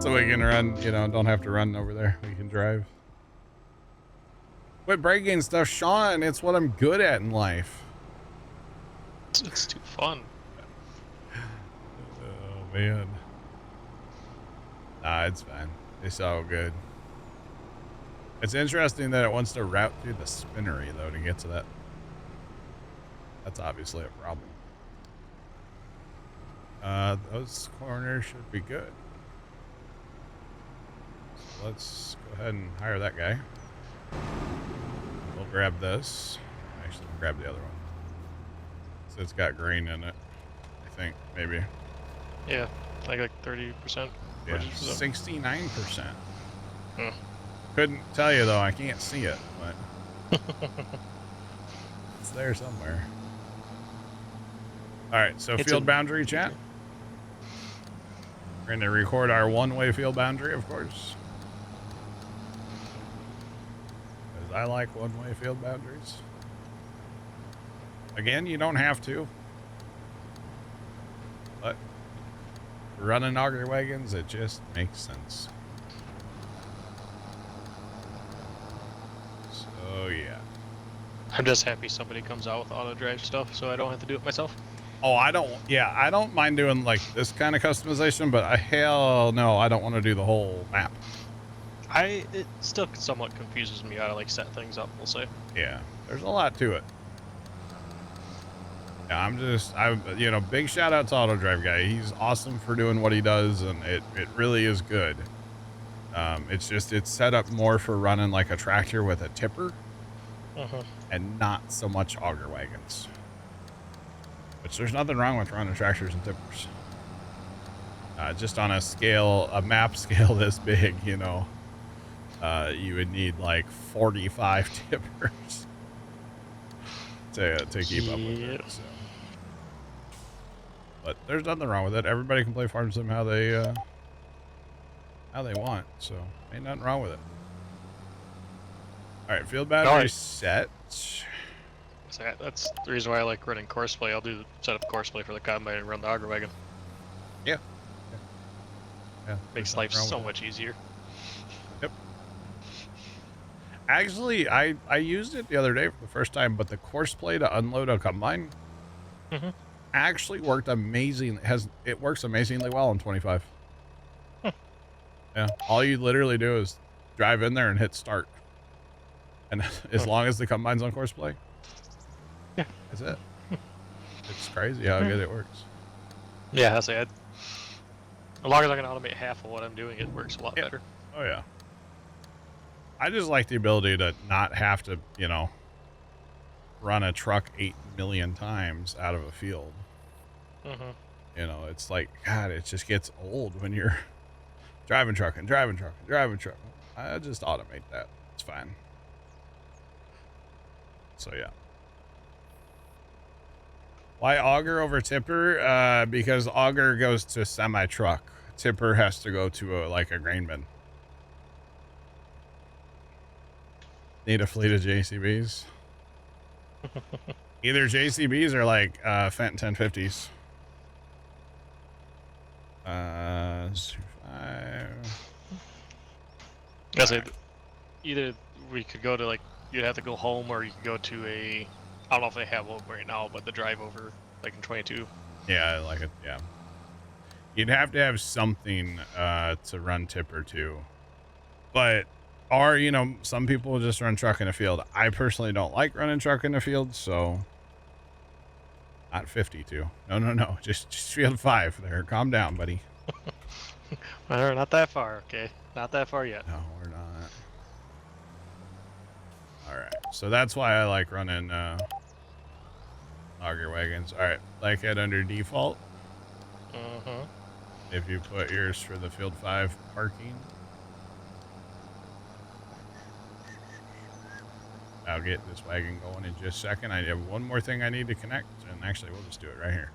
So we can run, you know, don't have to run over there. We can drive. Quit breaking stuff, Sean. It's what I'm good at in life. It's too fun. Oh, man. Nah, it's fine. It's all good. It's interesting that it wants to route through the spinnery, though, to get to that. That's obviously a problem. Those corners should be good. So let's go ahead and hire that guy. We'll grab this. Actually, we'll grab the other one. So it's got grain in it, I think, maybe. Yeah, like 30%. Yeah, 69%. Hmm. Couldn't tell you, though. I can't see it, but it's there somewhere. All right, so field boundary chat. We're going to record our one-way field boundary, of course. Because I like one-way field boundaries. Again, you don't have to. But running auger wagons, it just makes sense. So, yeah. I'm just happy somebody comes out with auto drive stuff so I don't have to do it myself. Oh, I don't mind doing like this kind of customization, but hell no, I don't want to do the whole map. It still somewhat confuses me how to like set things up, we'll say. Yeah, there's a lot to it. Yeah, you know, big shout out to Auto Drive Guy. He's awesome for doing what he does, and it really is good. It's set up more for running like a tractor with a tipper, and not so much auger wagons. Which there's nothing wrong with running tractors and tippers. Just on a map scale this big, you know, you would need like 45 tippers to keep up with it. So. But there's nothing wrong with it. Everybody can play Farm Sim how they want. So ain't nothing wrong with it. All right, field boundary set. So that's the reason why I like running courseplay. I'll do set up courseplay for the combine and run the auger wagon. Yeah. Makes life so much easier. Yep. Actually, I used it the other day for the first time, but the courseplay to unload a combine actually worked amazing. It works amazingly well on 25. Yeah. All you literally do is drive in there and hit start, and as long as the combine's on courseplay. Yeah, that's it. It's crazy how good it works. Yeah, as long as I can automate half of what I'm doing, it works a lot better. Oh yeah. I just like the ability to not have to, you know, run a truck 8 million times out of a field. You know, it's like, God, it just gets old when you're driving truck. I just automate that. It's fine. So yeah. Why auger over tipper? Because auger goes to semi-truck. Tipper has to go to a grain bin. Need a fleet of JCBs. Either JCBs or like Fenton 1050s. I say either we could go to like, you'd have to go home, or you could go to I don't know if they have one right now, but the drive over, like in 22. Yeah, I like it. Yeah. You'd have to have something to run tipper to. But, or, you know, some people just run truck in a field. I personally don't like running truck in the field, so not 52. No. Just field 5 there. Calm down, buddy. Well, not that far, okay? Not that far yet. No, we're not. All right. So that's why I like running auger wagons. All right. Like it under default. If you put yours for the field 5 parking. I'll get this wagon going in just a second. I have one more thing I need to connect, and actually we'll just do it right here.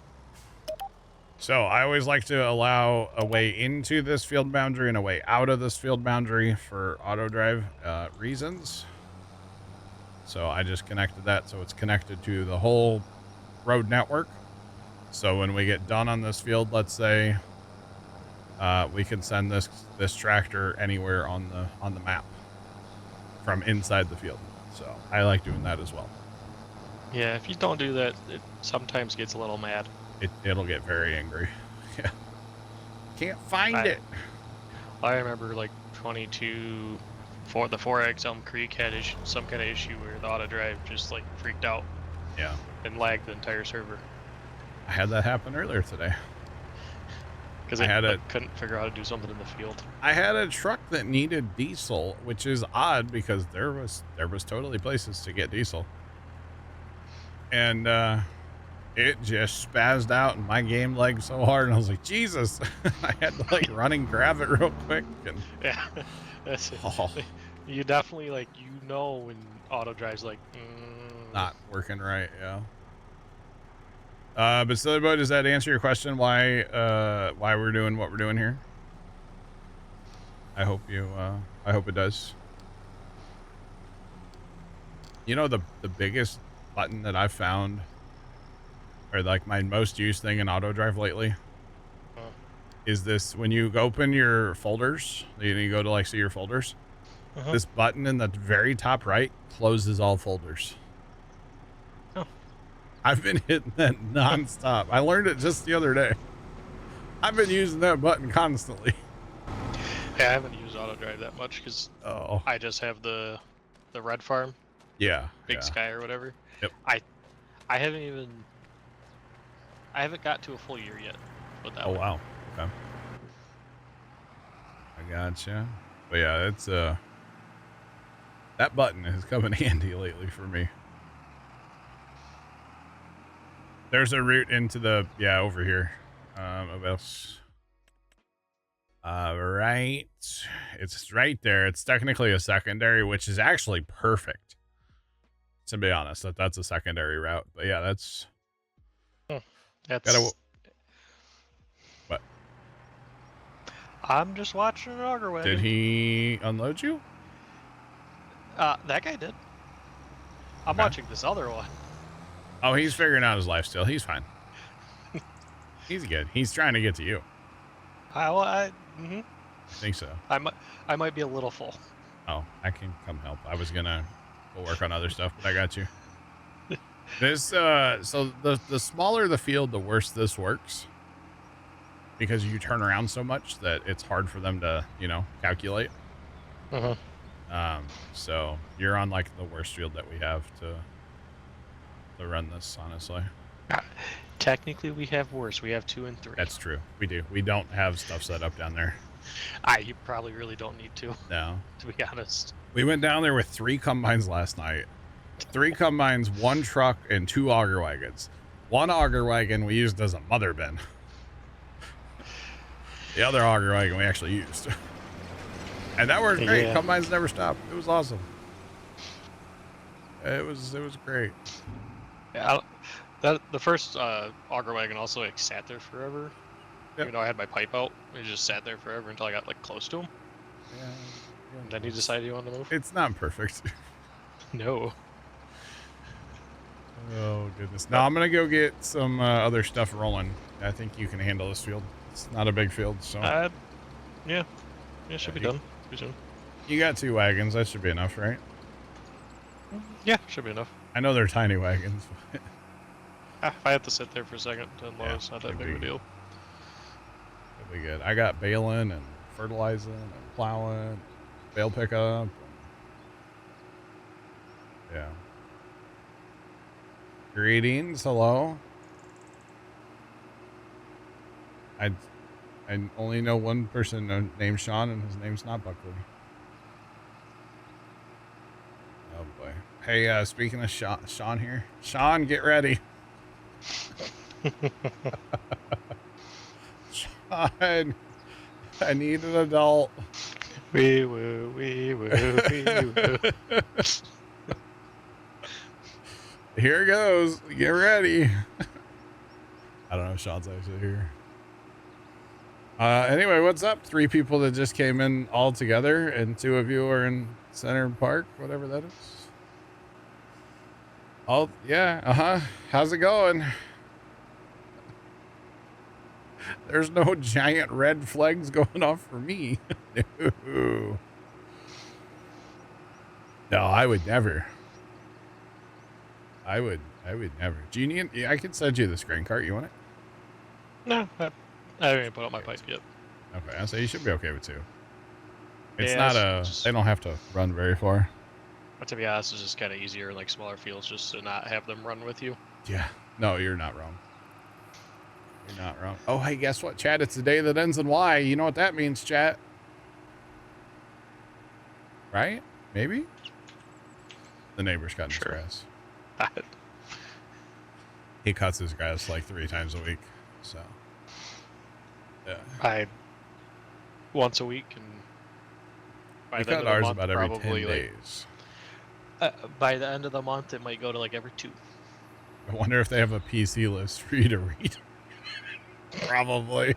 So I always like to allow a way into this field boundary and a way out of this field boundary for auto drive reasons. So I just connected that so it's connected to the whole road network. So when we get done on this field, let's say, we can send this tractor anywhere on the map from inside the field. So I like doing that as well. Yeah, if you don't do that, it sometimes gets a little mad. It'll get very angry. Yeah. Can't find it. I remember like 22 for the 4X Elm Creek had some kind of issue where the auto drive just like freaked out. Yeah. And lagged the entire server. I had that happen earlier today. Because I couldn't figure out how to do something in the field. I had a truck that needed diesel, which is odd because there was totally places to get diesel. And it just spazzed out and my game lagged so hard and I was like, Jesus. I had to like run and grab it real quick. And yeah. That's it. Oh. You definitely like when auto drive's like not working right, yeah. But Silly Boy, does that answer your question why we're doing what we're doing here? I hope it does. You know, the biggest button that I've found, or like my most used thing in auto drive lately, is this: when you open your folders, you go to like see your folders, this button in the very top right closes all folders. I've been hitting that nonstop. I learned it just the other day. I've been using that button constantly. Yeah, I haven't used auto drive that much because I just have the red farm. Yeah. Big Sky or whatever. Yep. I haven't got to a full year yet. Oh wow. Okay. I gotcha. But yeah, it's that button has come in handy lately for me. There's a route into the, over here. Else. Right. It's right there. It's technically a secondary, which is actually perfect. To be honest, that's a secondary route. But yeah, that's. What? I'm just watching an auger wagon. Did he unload you? That guy did. I'm watching this other one. Oh, he's figuring out his life still. He's fine. He's good. He's trying to get to you. I think so. I might be a little full. Oh, I can come help. I was gonna go work on other stuff, but I got you. This so the smaller the field, the worse this works. Because you turn around so much that it's hard for them to, calculate. So you're on like the worst field that we have to run this, honestly. Technically, we have worse. We have 2 and 3. That's true. We do. We don't have stuff set up down there. You probably really don't need to. No. To be honest. We went down there with 3 combines last night. 3 combines, 1 truck, and 2 auger wagons. 1 auger wagon we used as a mother bin. The other auger wagon we actually used. And that worked great. Yeah. Combines never stopped. It was awesome. It was great. Yeah, the first auger wagon also like sat there forever. Yep. Even though I had my pipe out, it just sat there forever until I got like close to him. Yeah. And then he decided he wanted to move. It's not perfect. No. Oh goodness. No, I'm gonna go get some other stuff rolling. I think you can handle this field. It's not a big field, so. Yeah, should be done pretty soon. You got 2 wagons. That should be enough, right? Yeah, should be enough. I know they're tiny wagons. If I have to sit there for a second to unload, it's not that big of a deal. It'll be good. I got baling and fertilizing and plowing, bale pickup. Yeah. Greetings. Hello. I only know one person named Sean, and his name's not Buckley. Oh boy. Hey, speaking of Sean here. Sean, get ready. Sean, I need an adult. Wee woo, wee woo, wee woo. Here it goes. Get ready. I don't know if Sean's actually here. Anyway, what's up? 3 people that just came in all together, and 2 of you are in Center Park, whatever that is. Oh, yeah, how's it going? There's no giant red flags going off for me. No. No, I would never. I would never. Do you need? I can send you this grain cart. You want it? No, I haven't put up my pipe yet. Okay, so you should be okay with 2. It's Yeah, not they don't have to run very far. But to be honest, it's just kind of easier in like smaller fields just to not have them run with you. Yeah. No, you're not wrong. You're not wrong. Oh, hey, guess what, chat? It's the day that ends in Y. You know what that means, chat? Right? Maybe? The neighbor's cutting his grass. He cuts his grass like 3 times a week. So, yeah. Once a week, and by we the end cut of the ours month, about every probably 10 like, days. by the end of the month, it might go to like every 2. I wonder if they have a PC list for you to read. Probably.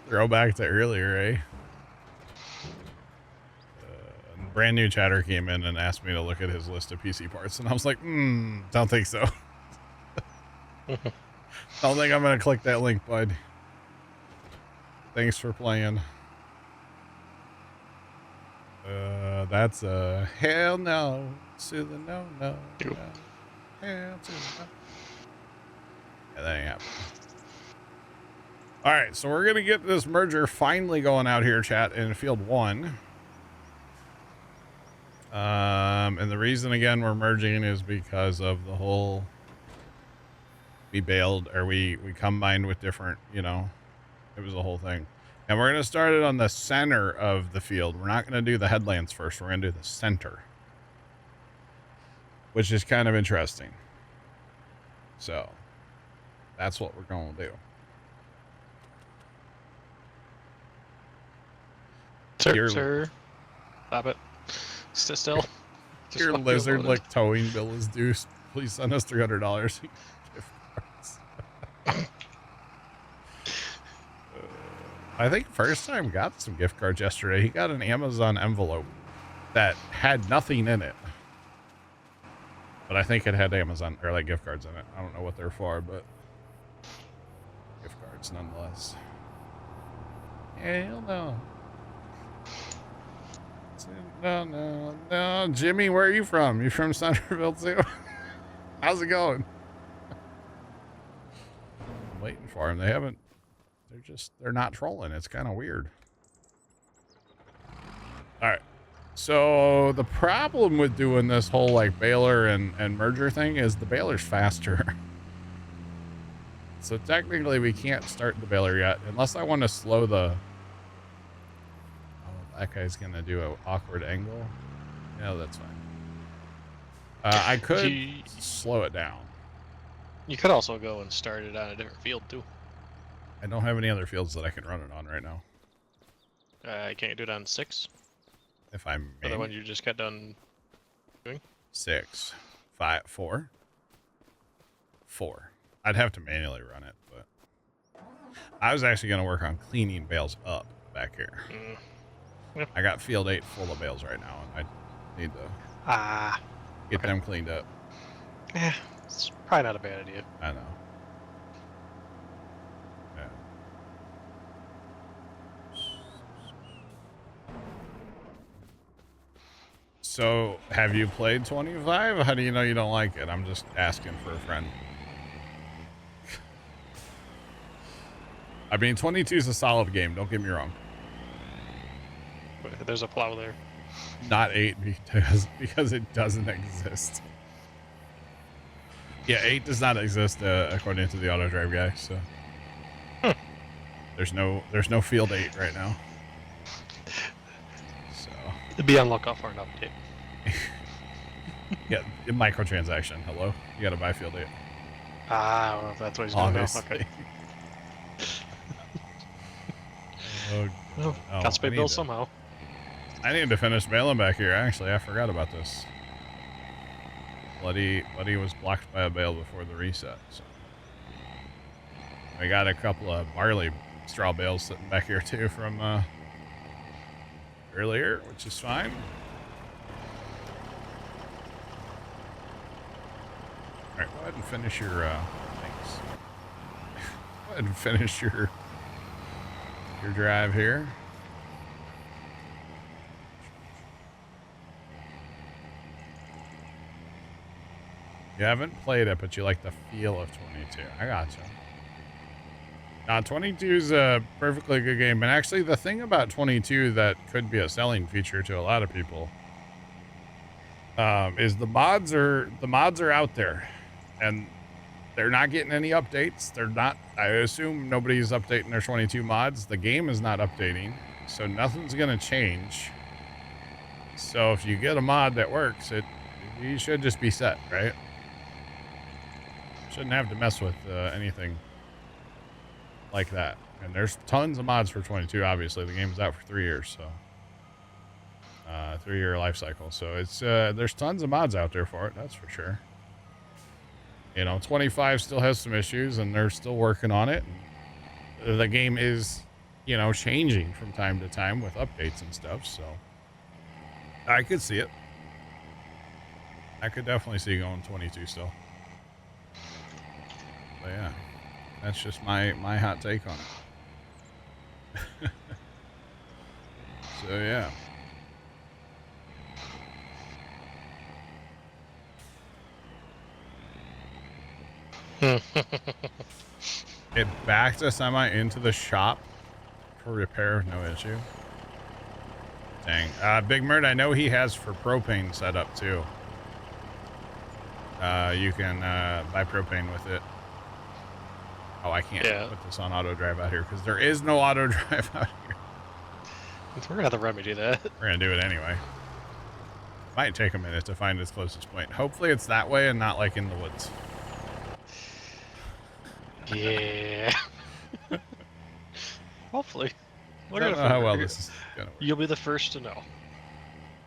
Throwback to earlier, eh? Brand new chatter came in and asked me to look at his list of PC parts, and I was like, don't think so. Don't think I'm gonna click that link, bud. Thanks for playing. That's a hell no to the no. Hell to the no. Yeah, that ain't happening. All right, so we're gonna get this merger finally going out here, chat, in field 1. And the reason again we're merging is because of the whole we combined with different, it was a whole thing. And we're going to start it on the center of the field. We're not going to do the headlands first. We're going to do the center, which is kind of interesting. So that's what we're going to do. Sir. Stop it. Sit still. Your lizard like towing bill is due. Please send us $300. Gift cards. I think first time got some gift cards yesterday. He got an Amazon envelope that had nothing in it, but I think it had Amazon or like gift cards in it. I don't know what they're for, but gift cards nonetheless. Hell no. No, Jimmy, where are you from? You from Centerville too? How's it going? I'm waiting for him. They're not trolling. It's kind of weird. All right. So the problem with doing this whole like baler and merger thing is the baler's faster. So technically we can't start the baler yet unless I want to slow the... That guy's gonna do an awkward angle. No, that's fine. I could slow it down. You could also go and start it on a different field too. I don't have any other fields that I can run it on right now. Can't you do it on 6? If I'm the one you just got done doing? 6, 5, 4. I'd have to manually run it, but I was actually gonna work on cleaning bales up back here. Yep. I got field 8 full of bales right now, and I need to get them cleaned up. Yeah, it's probably not a bad idea. I know. Yeah. So, have you played 25? How do you know you don't like it? I'm just asking for a friend. I mean, 22 is a solid game. Don't get me wrong. There's a plow there. Not 8 because it doesn't exist. Yeah, 8 does not exist according to the auto drive guy. So there's no field 8 right now. So be on lookout for an update. Yeah, microtransaction. Hello, you got to buy field 8. Well, that's what he's doing now. Okay. Got to pay bills somehow. I need to finish mailing back here. Actually, I forgot about this. Bloody was blocked by a bale before the reset. So I got a couple of barley straw bales sitting back here too from earlier, which is fine. All right, go ahead and finish your, thanks. Go ahead and finish your drive here. You haven't played it, but you like the feel of 22. I gotcha. Now, 22 is a perfectly good game, and actually the thing about 22 that could be a selling feature to a lot of people is the mods are out there, and they're not getting any updates. They're not, I assume nobody's updating their 22 mods. The game is not updating, so nothing's going to change. So if you get a mod that works, you should just be set, right? Shouldn't have to mess with anything like that. And there's tons of mods for 22. Obviously, the game's out for 3 years, so 3-year life cycle. So it's there's tons of mods out there for it. That's for sure. You know, 25 still has some issues, and they're still working on it. And the game is, you know, changing from time to time with updates and stuff. So I could see it. I could definitely see going 22 still. But yeah, that's just my hot take on it. So yeah. It backed a semi into the shop for repair, no issue. Dang. Big Murd, I know he has for propane set up too. You can buy propane with it. Oh, I can't put this on auto drive out here because there is no auto drive out here. We're gonna have to remedy that. We're gonna do it anyway. Might take a minute to find its closest point. Hopefully it's that way and not like in the woods. Yeah. Hopefully. I don't know how well this is gonna work. You'll be the first to know.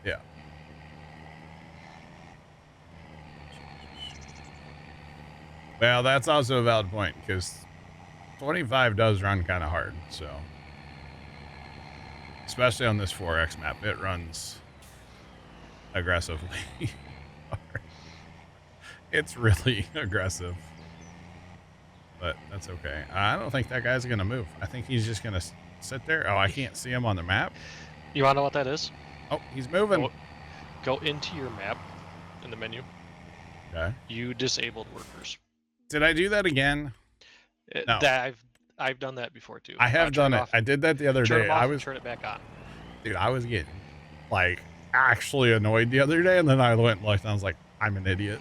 Yeah. Well, that's also a valid point because 25 does run kind of hard, so especially on this 4X map, it runs aggressively. It's really aggressive, but that's okay. I don't think that guy's gonna move. I think he's just gonna sit there. Oh, I can't see him on the map. You wanna know what that is? Oh, he's moving. Go into your map in the menu. Okay. You disabled workers. Did I do that again? No. I've done that before too. I have done it. I did that the other day. Turn it back on. Dude, I was getting like actually annoyed the other day, and then I went and looked, and I was like, I'm an idiot.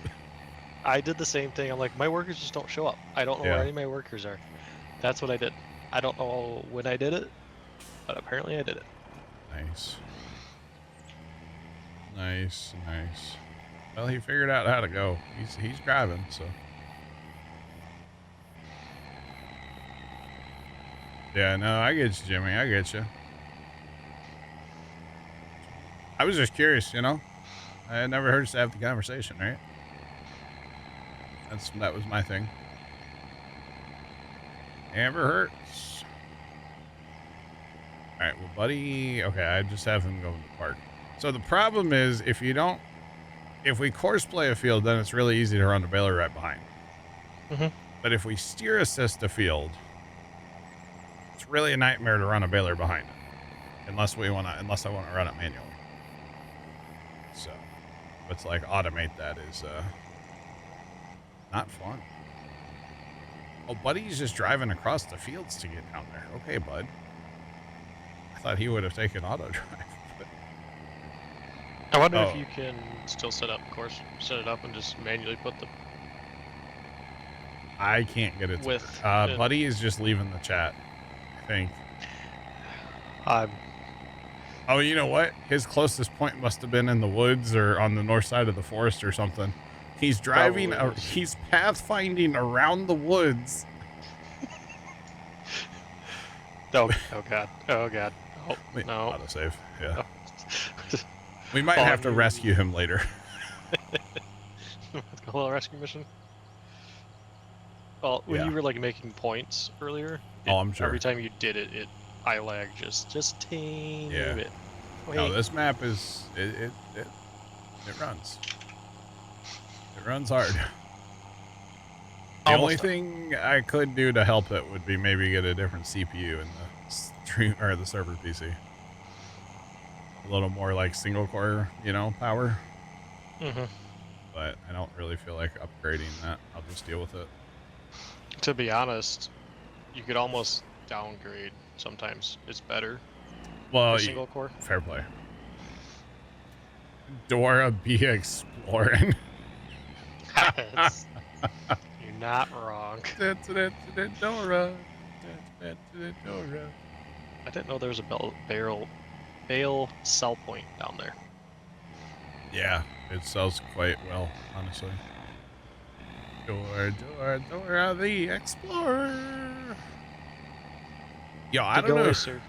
I did the same thing. I'm like, my workers just don't show up. I don't know where any of my workers are. That's what I did. I don't know when I did it, but apparently I did it. Nice. Nice. Well, he figured out how to go. He's driving, so. Yeah, no, I get you, Jimmy. I get you. I was just curious, you know. I had never heard us have the conversation, right? That was my thing. Amber hurts. All right, well, buddy. Okay, I just have him go to the park. So the problem is, if we course play a field, then it's really easy to run the baler right behind. Mm-hmm. But if we steer assist a field, it's really a nightmare to run a baler behind it, unless I want to run it manually. So, it's like automate that is not fun. Oh, buddy's just driving across the fields to get down there. Okay, bud. I thought he would have taken auto drive. But... I wonder if you can still set it up and just manually put the. I can't get it. Buddy is just leaving the chat, I think. Oh, you know what? His closest point must have been in the woods or on the north side of the forest or something. He's driving, he's pathfinding around the woods. Oh God. Oh, Wait, no. Autosave, yeah. Oh. We might have to rescue him later. Let's go a little rescue mission. Well, when you were like making points earlier, I'm sure. Every time you did it, I lagged just teeny bit. No, this map is it runs. It runs hard. The only Almost done. thing I could do to help it would be maybe get a different CPU in the stream or the server PC. A little more like single core, you know, power. Mm-hmm. But I don't really feel like upgrading that. I'll just deal with it. To be honest, you could almost downgrade. Sometimes it's better Well, for single core. fair play. Dora be exploring. You're not wrong. Dora. Dora. I didn't know there was a bale sell point down there. Yeah, it sells quite well, honestly. Dora the Explorer. Yo, I don't know. Sir.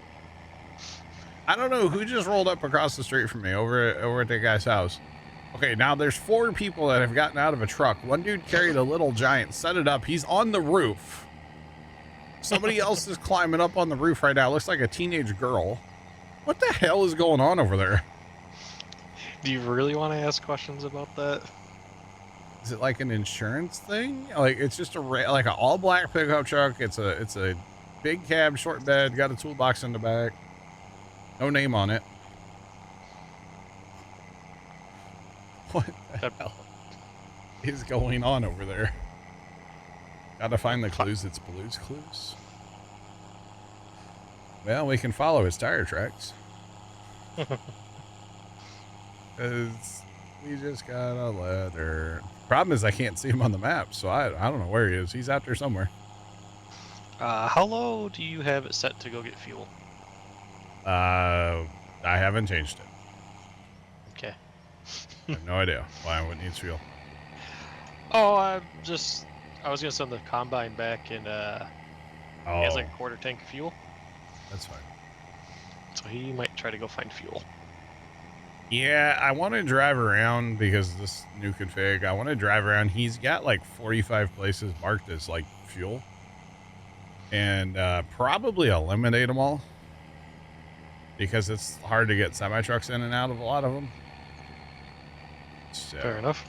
I don't know who just rolled up across the street from me over at that guy's house. Okay, now there's 4 people that have gotten out of a truck. One dude carried a little giant, set it up. He's on the roof. Somebody else is climbing up on the roof right now. Looks like a teenage girl. What the hell is going on over there? Do you really want to ask questions about that? Is it like an insurance thing? Like it's just like an all black pickup truck. It's a big cab, short bed, got a toolbox in the back. No name on it. What the hell is going on over there? Gotta find the clues. It's Blue's Clues. Well, we can follow his tire tracks. Cause we just got a letter. Problem is I can't see him on the map, so I don't know where he is. He's out there somewhere. How low do you have it set to go get fuel? I haven't changed it. Okay. I have no idea why it needs fuel. Oh, I was gonna send the combine back and he has like a quarter tank of fuel. That's fine. So he might try to go find fuel. Yeah, I want to drive around because this new config. I want to drive around. He's got like 45 places marked as like fuel, and probably eliminate them all because it's hard to get semi trucks in and out of a lot of them. So, Fair enough.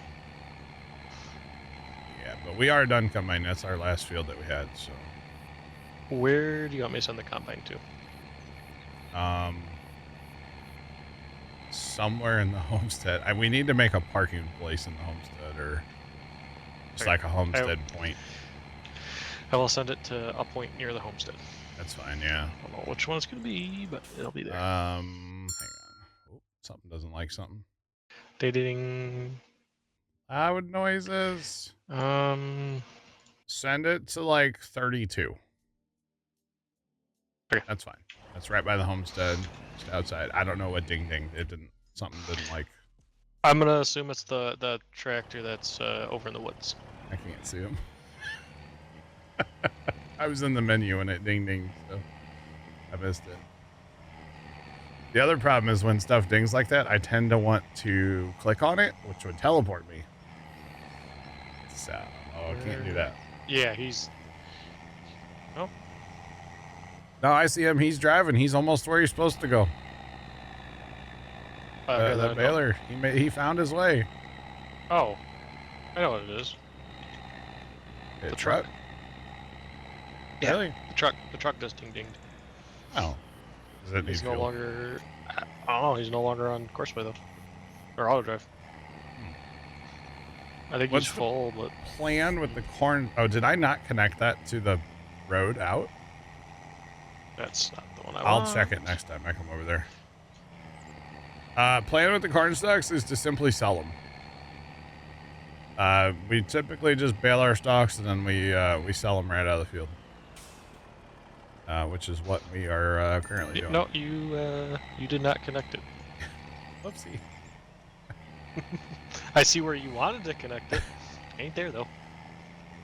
Yeah, but we are done combining. That's our last field that we had. So, where do you want me to send the combine to? Somewhere in the homestead. We need to make a parking place in the homestead, or just like a homestead point. I will send it to a point near the homestead. That's fine. Yeah. I don't know which one it's gonna be, but it'll be there. Hang on. Oh, something doesn't like something. Ding. Loud noises. Send it to like 32. Okay. That's fine. That's right by the homestead, just outside. I don't know what ding. Something didn't like. I'm gonna assume it's the tractor that's over in the woods. I can't see him. I was in the menu and it ding, so I missed it. The other problem is when stuff dings like that, I tend to want to click on it, which would teleport me. So, I can't do that. Yeah, he's... Oh. No, I see him. He's driving. He's almost where he's supposed to go. The baler. He found his way. Oh. I know what it is. The truck? Yeah, Really? The truck does dinged. Oh. Does it need He's fuel? no longer... I don't know, he's no longer on Courseway though. Or auto drive. I think What's he's full, but... Plan with the corn... Oh, did I not connect that to the road out? That's not the one I I'll want. check it next time I come over there. Plan with the corn stalks is to simply sell them. We typically just bale our stalks and then we sell them right out of the field. Which is what we are currently doing. No, you did not connect it. Whoopsie. I see where you wanted to connect it. Ain't there though.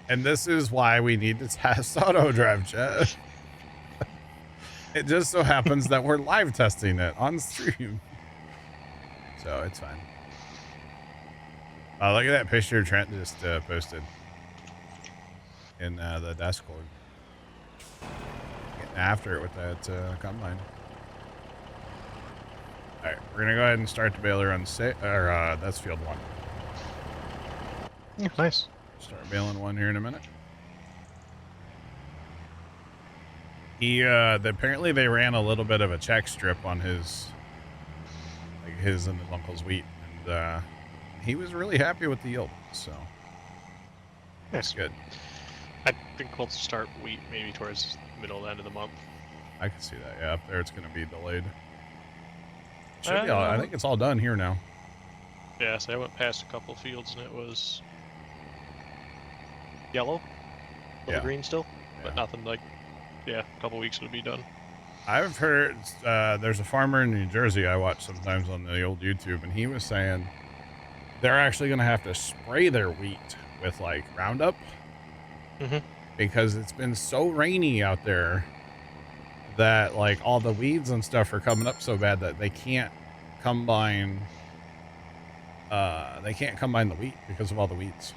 And this is why we need to test auto drive, chat. It just so happens that we're live testing it on stream. So it's fine. Look at that picture Trent just posted in the Discord. Getting after it with that combine. All right, we're gonna go ahead and start the baler on Yeah, nice. Start baling one here in a minute. Apparently they ran a little bit of a check strip on his, like his and his uncle's wheat, and he was really happy with the yield. So that's good. I think we'll start wheat maybe towards middle to end of the month. I can see that. Yeah, up there it's going to be delayed. Should be all, I think it's all done here now. Yeah, so I went past a couple fields and it was yellow, little green still, but nothing like, a couple weeks would be done. I've heard there's a farmer in New Jersey I watch sometimes on the old YouTube, and he was saying they're actually going to have to spray their wheat with like Roundup because it's been so rainy out there that like all the weeds and stuff are coming up so bad that they can't combine the wheat because of all the weeds.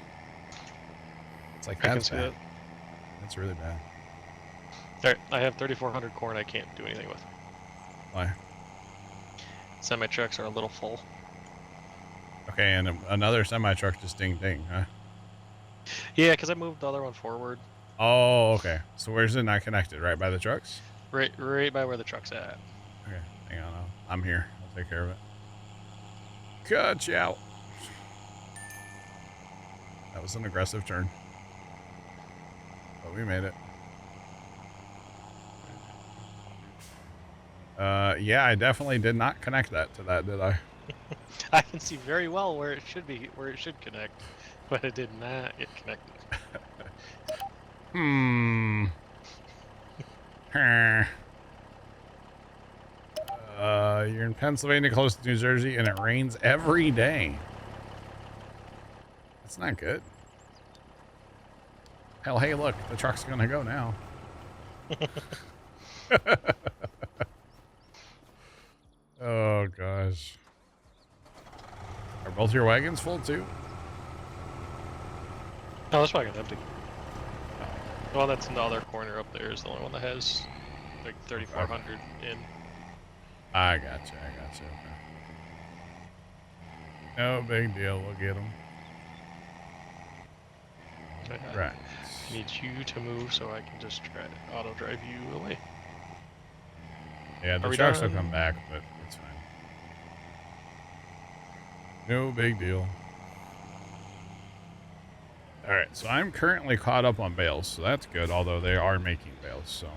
It's like that's bad. That's really bad. All right, I have 3,400 corn I can't do anything with. Why? Semi-trucks are a little full. Okay, and another semi-truck just ding, huh? Yeah, because I moved the other one forward. Oh, okay. So where's it not connected? Right by the trucks? Right by where the truck's at. Okay, hang on. I'm here. I'll take care of it. Cut you out. That was an aggressive turn. But we made it. Yeah, I definitely did not connect that to that, did I? I can see very well where it should be, where it should connect, but it did not get connected. You're in Pennsylvania, close to New Jersey, and it rains every day. That's not good. Hell, hey, look, the truck's gonna go now. Oh, gosh. Are both your wagons full, too? Oh, this wagon's empty. The one that's in the other corner up there is the only one that has, like, 3,400 in. I gotcha. No big deal. We'll get them. Right. I need you to move so I can just try to auto drive you away. Yeah, the trucks will come back, but it's fine. No big deal. All right, so I'm currently caught up on bales, so that's good, although they are making bales, so.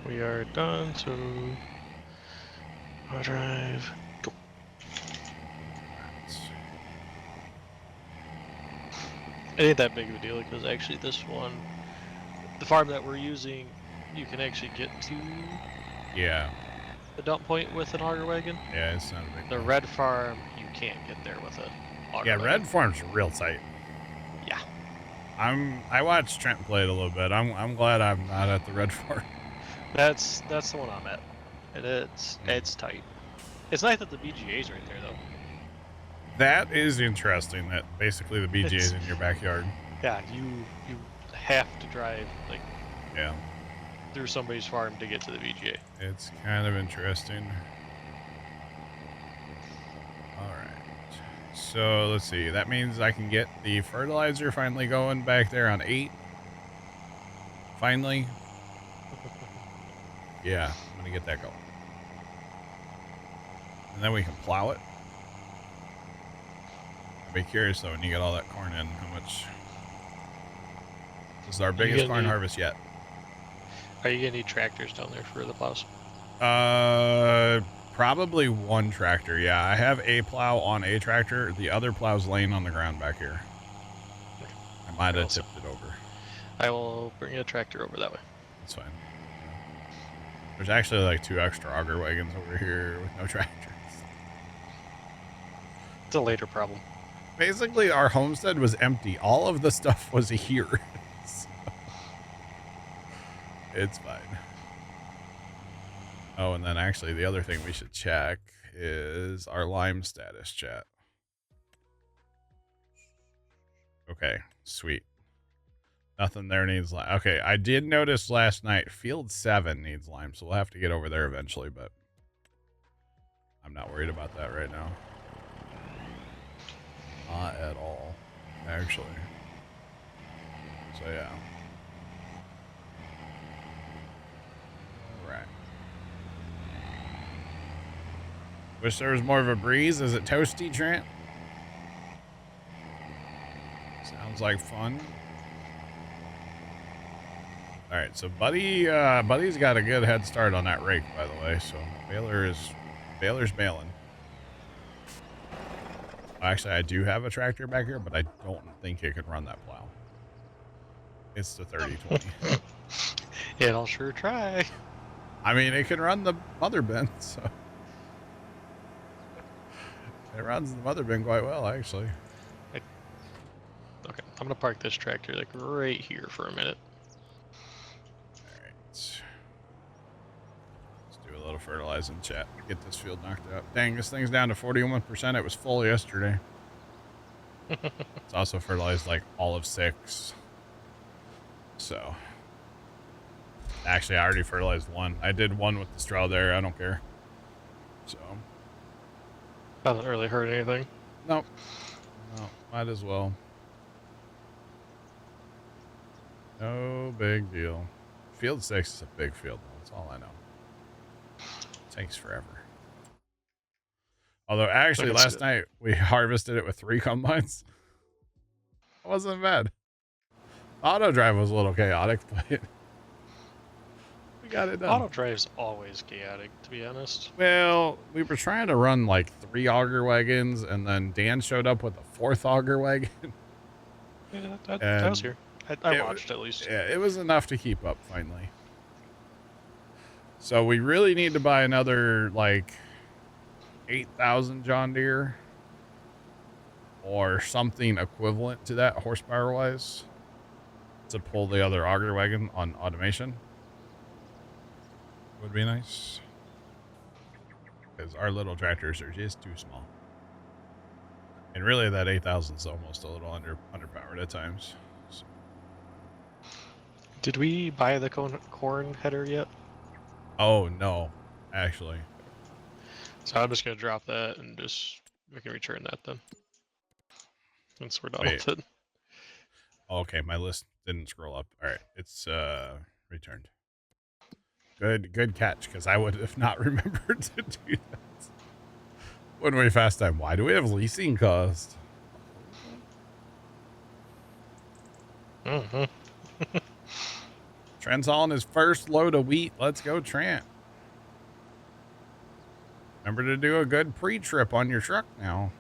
We are done, so auto drive, go. It ain't that big of a deal because actually this one, the farm that we're using, you can actually get to the dump point with an auger wagon. Yeah, it's not a big deal. The red farm, you can't get there with a auger wagon. Red farm's real tight. Yeah. I watched Trent play it a little bit. I'm glad I'm not at the red farm. That's the one I'm at. And it's tight. It's nice that the BGA's right there though. That is interesting that basically the BGA is in your backyard. Yeah, you have to drive like through somebody's farm to get to the BGA. It's kind of interesting. Alright. So let's see. That means I can get the fertilizer finally going back there on 8. Finally. Yeah, I'm gonna get that going. And then we can plow it. I'd be curious though when you get all that corn in, how much. This is our biggest corn harvest yet. Are you gonna need tractors down there for the plows? Probably one tractor. Yeah, I have a plow on a tractor. The other plow's laying on the ground back here. I might have tipped it over. I will bring a tractor over that way. That's fine. There's actually like 2 extra auger wagons over here with no tractors. It's a later problem. Basically, our homestead was empty. All of the stuff was here. So, it's fine. Oh, and then actually the other thing we should check is our lime status, chat. Okay, sweet. Nothing there needs lime. Okay, I did notice last night field 7 needs lime, so we'll have to get over there eventually, but I'm not worried about that right now. Not at all, actually. So yeah. right. Wish there was more of a breeze. Is it toasty, Trent? Sounds like fun. All right, so Buddy's got a good head start on that rake, by the way. So Baylor's bailing. Actually, I do have a tractor back here, but I don't think it could run that plow. It's the 3020. It'll sure try. I mean, it can run the mother bin, so it runs the mother bin quite well, actually. Okay, I'm gonna park this tractor like right here for a minute. All right, let's do a little fertilizing, chat. Get this field knocked out. Dang, this thing's down to 41%. It was full yesterday. It's also fertilized like all of 6. So, actually, I already fertilized 1. I did 1 with the straw there. I don't care. So, Doesn't really hurt anything. nope. No, might as well. No big deal. Field 6 is a big field, though. That's all I know. It takes forever. Although, actually, last night we harvested it with 3 combines. It wasn't bad. Auto drive was a little chaotic, but we got it done. Auto drive's always chaotic, to be honest. Well, we were trying to run like 3 auger wagons, and then Dan showed up with a 4th auger wagon. Yeah, I was here. I watched at least. Yeah, it was enough to keep up finally. So we really need to buy another like 8,000 John Deere or something equivalent to that horsepower wise to pull the other auger wagon on automation. Would be nice, because our little tractors are just too small, and really that 8,000 is almost a little underpowered at times. So. Did we buy the corn header yet? Oh no, actually. So I'm just gonna drop that and we can return that then. Once we're done with it. Okay, my list didn't scroll up. All right, it's returned. Good catch, because I would have not remembered to do that. When we fast time, why do we have leasing cost? Mm-hmm. Trent's hauling his first load of wheat. Let's go, Trent. Remember to do a good pre-trip on your truck now.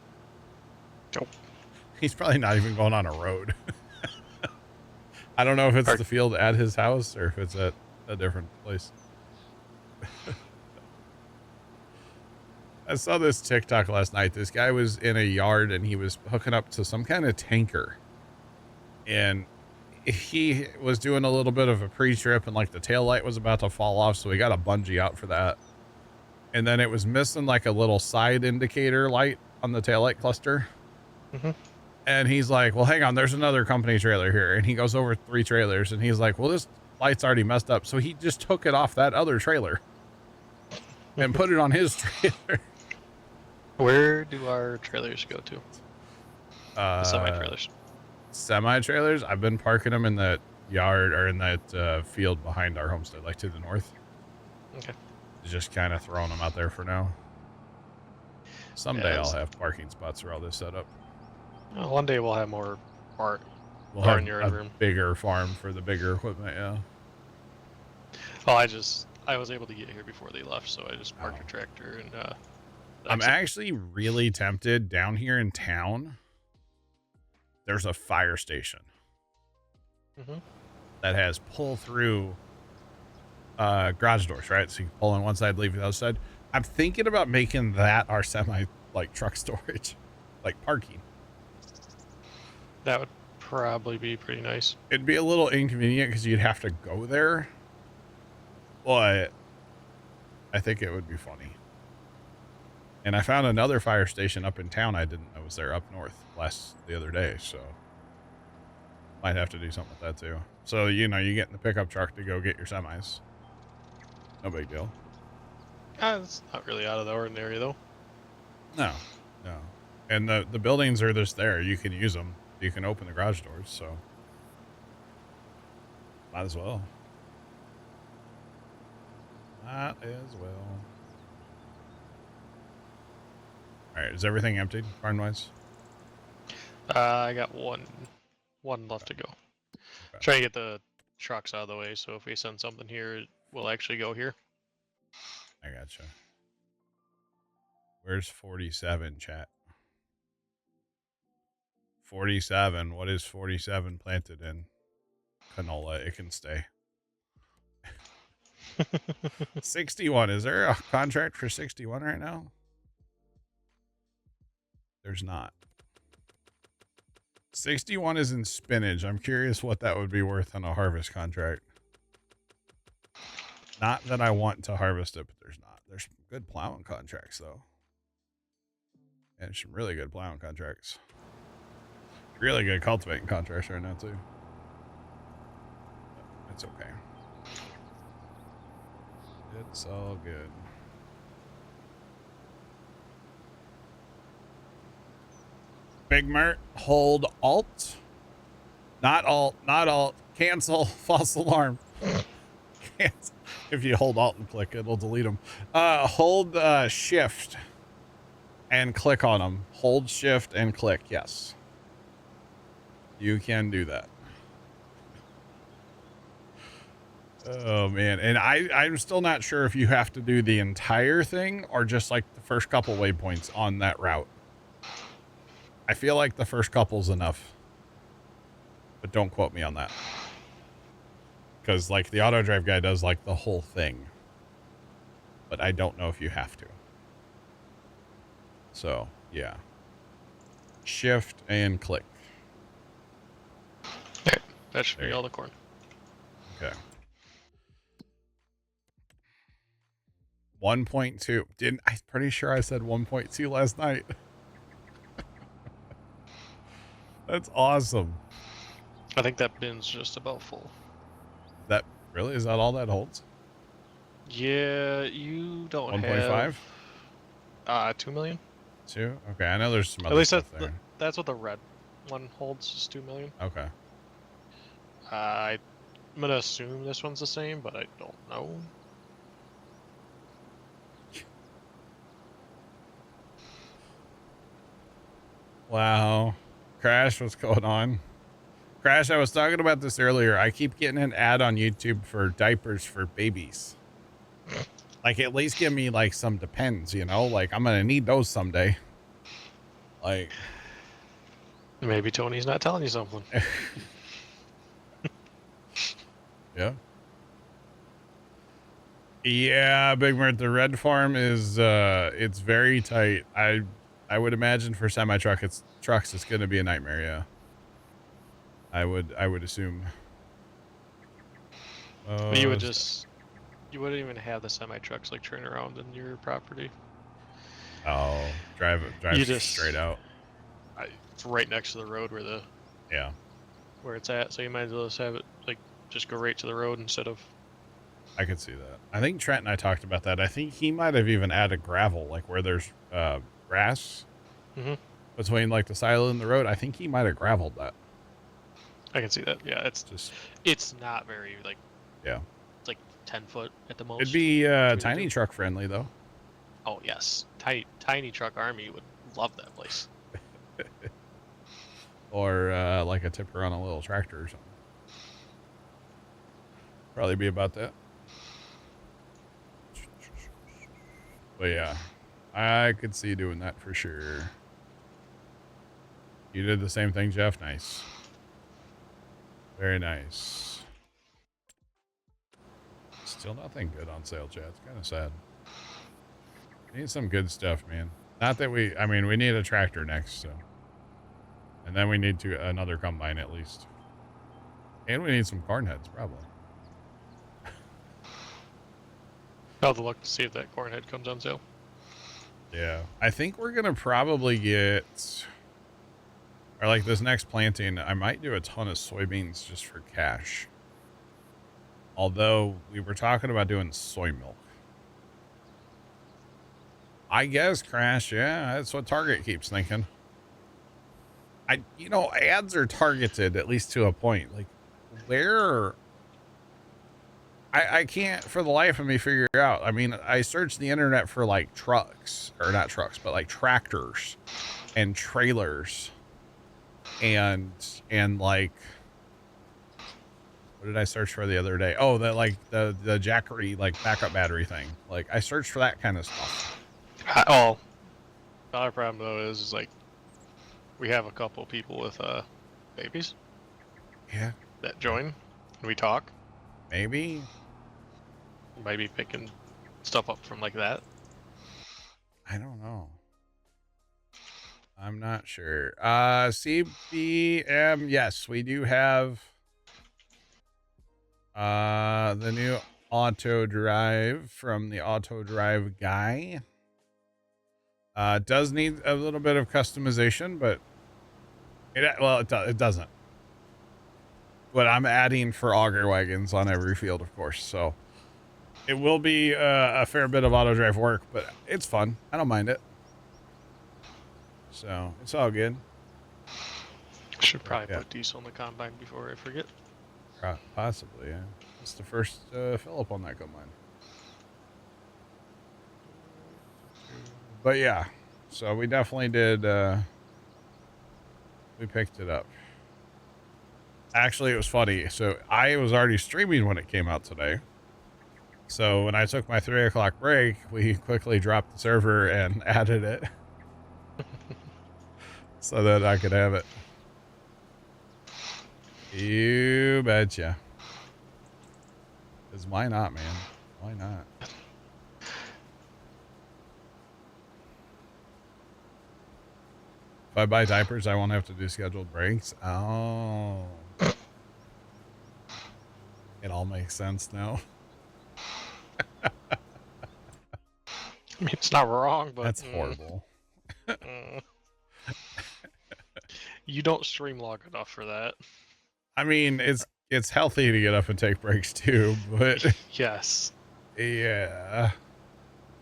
Nope. He's probably not even going on a road. I don't know if it's the field at his house or if it's at a different place. I saw this TikTok last night. This guy was in a yard and he was hooking up to some kind of tanker. And he was doing a little bit of a pre-trip and like the tail light was about to fall off. So he got a bungee out for that. And then it was missing like a little side indicator light on the taillight cluster. Mm-hmm. And he's like, well, hang on, there's another company trailer here. And he goes over 3 trailers and he's like, well, this light's already messed up. So he just took it off that other trailer and put it on his trailer. Where do our trailers go to? The semi-trailers. Semi-trailers? I've been parking them in that yard or in that field behind our homestead, like to the north. Okay. Just kind of throwing them out there for now. Someday I'll have parking spots for all this set up. Well, one day we'll have more We'll have barnyard room. Bigger farm for the bigger equipment, yeah. Well, I was able to get here before they left, so I just parked a tractor and I'm actually really tempted down here in town. There's a fire station that has pull through garage doors, right? So you can pull on one side, leave the other side. I'm thinking about making that our semi like truck storage, like parking. That would probably be pretty nice. It'd be a little inconvenient because you'd have to go there, but I think it would be funny. And I found another fire station up in town I didn't know was there up north the other day, so might have to do something with that too. So, you know, you get in the pickup truck to go get your semis. No big deal. It's not really out of the ordinary, though. No. And the buildings are just there. You can use them. You can open the garage doors, so might as well. Might as well. All right, is everything emptied, barn-wise? I got one left to go. Okay. Trying to get the trucks out of the way, so if we send something here, it will actually go here. I gotcha. Where's 47, chat? 47. What is 47 planted in? Canola. It can stay. 61. Is there a contract for 61 right now? There's not. 61 is in spinach. I'm curious what that would be worth on a harvest contract. Not that I want to harvest it, but there's not. There's good plowing contracts, though. And some really good plowing contracts. Really good cultivating contracts right now, too. But it's okay. It's all good. Big Mert, hold Alt. Not Alt, not Alt. Cancel. False alarm. Cancel. If you hold Alt and click, it'll delete them. Hold Shift and click on them. Hold Shift and click. Yes. You can do that. Oh, man. And I'm still not sure if you have to do the entire thing or just like the first couple waypoints on that route. I feel like the first couple's enough. But don't quote me on that. Because, like, the auto drive guy does, like, the whole thing. But I don't know if you have to. So, yeah. Shift and click. Okay, that should be all the corn. Okay. 1.2. I'm pretty sure I said 1.2 last night. That's awesome. I think that bin's just about full. That really? Is that all that holds? Yeah, you don't 1.5? have 2 million. 2? Okay, I know there's some other At least stuff there. that's what the red one holds, is 2 million. Okay. I'm gonna assume this one's the same, but I don't know. Wow. Crash, what's going on? Crash, I was talking about this earlier. I keep getting an ad on YouTube for diapers for babies. Like, at least give me, like, some Depends, you know? Like, I'm going to need those someday. Like... Maybe Tony's not telling you something. Yeah. Yeah, Big Mert, the red farm is, it's very tight. I would imagine for semi-truck, trucks, it's going to be a nightmare, yeah. I would assume. But you wouldn't even have the semi-trucks, like, turn around in your property. Oh, drive straight out. It's right next to the road where it's at, so you might as well just have it, like, just go right to the road instead of... I could see that. I think Trent and I talked about that. I think he might have even added gravel, like where there's grass between, like, the silo and the road. I think he might have graveled that. I can see that. Yeah, it's not very, like... Yeah. It's like 10 foot at the most. It'd be tiny truck friendly, though. Oh, yes. Tiny Truck Army would love that place. Or like a tipper on a little tractor or something. Probably be about that. But yeah, I could see doing that for sure. You did the same thing, Jeff? Nice. Very nice. Still nothing good on sale, chat. It's kind of sad. Need some good stuff, man. Not that we need a tractor next, so. And then we need another combine at least. And we need some corn heads, probably. I'll have to look to see if that corn head comes on sale. Yeah. I think we're going to probably get... Or like this next planting, I might do a ton of soybeans just for cash. Although we were talking about doing soy milk. I guess, Crash, yeah, that's what Target keeps thinking. ads are targeted, at least to a point. Like, where... I can't for the life of me figure out. I mean, I searched the internet for like trucks, or not trucks, but like tractors and trailers and like, what did I search for the other day? Oh, the Jackery like backup battery thing. Like I searched for that kind of stuff. Oh, the other problem though is like we have a couple people with babies. Yeah. That join and we talk. Maybe. Maybe picking stuff up from like that. I don't know. I'm not sure. CBM, yes, we do have the new auto drive from the auto drive guy. Does need a little bit of customization, but it doesn't. But I'm adding for auger wagons on every field, of course, so it will be a fair bit of auto drive work, but it's fun. I don't mind it. So it's all good. Should probably put diesel in the combine before I forget. Possibly, yeah. It's the first fill up on that combine. But yeah, so we definitely did. We picked it up. Actually, it was funny. So I was already streaming when it came out today. So when I took my 3 o'clock break, we quickly dropped the server and added it so that I could have it. You betcha. Because why not, man? Why not? If I buy diapers, I won't have to do scheduled breaks. Oh. It all makes sense now. I mean, it's not wrong, but that's horrible. You don't stream long enough for that. I mean, it's healthy to get up and take breaks too, but yes. Yeah.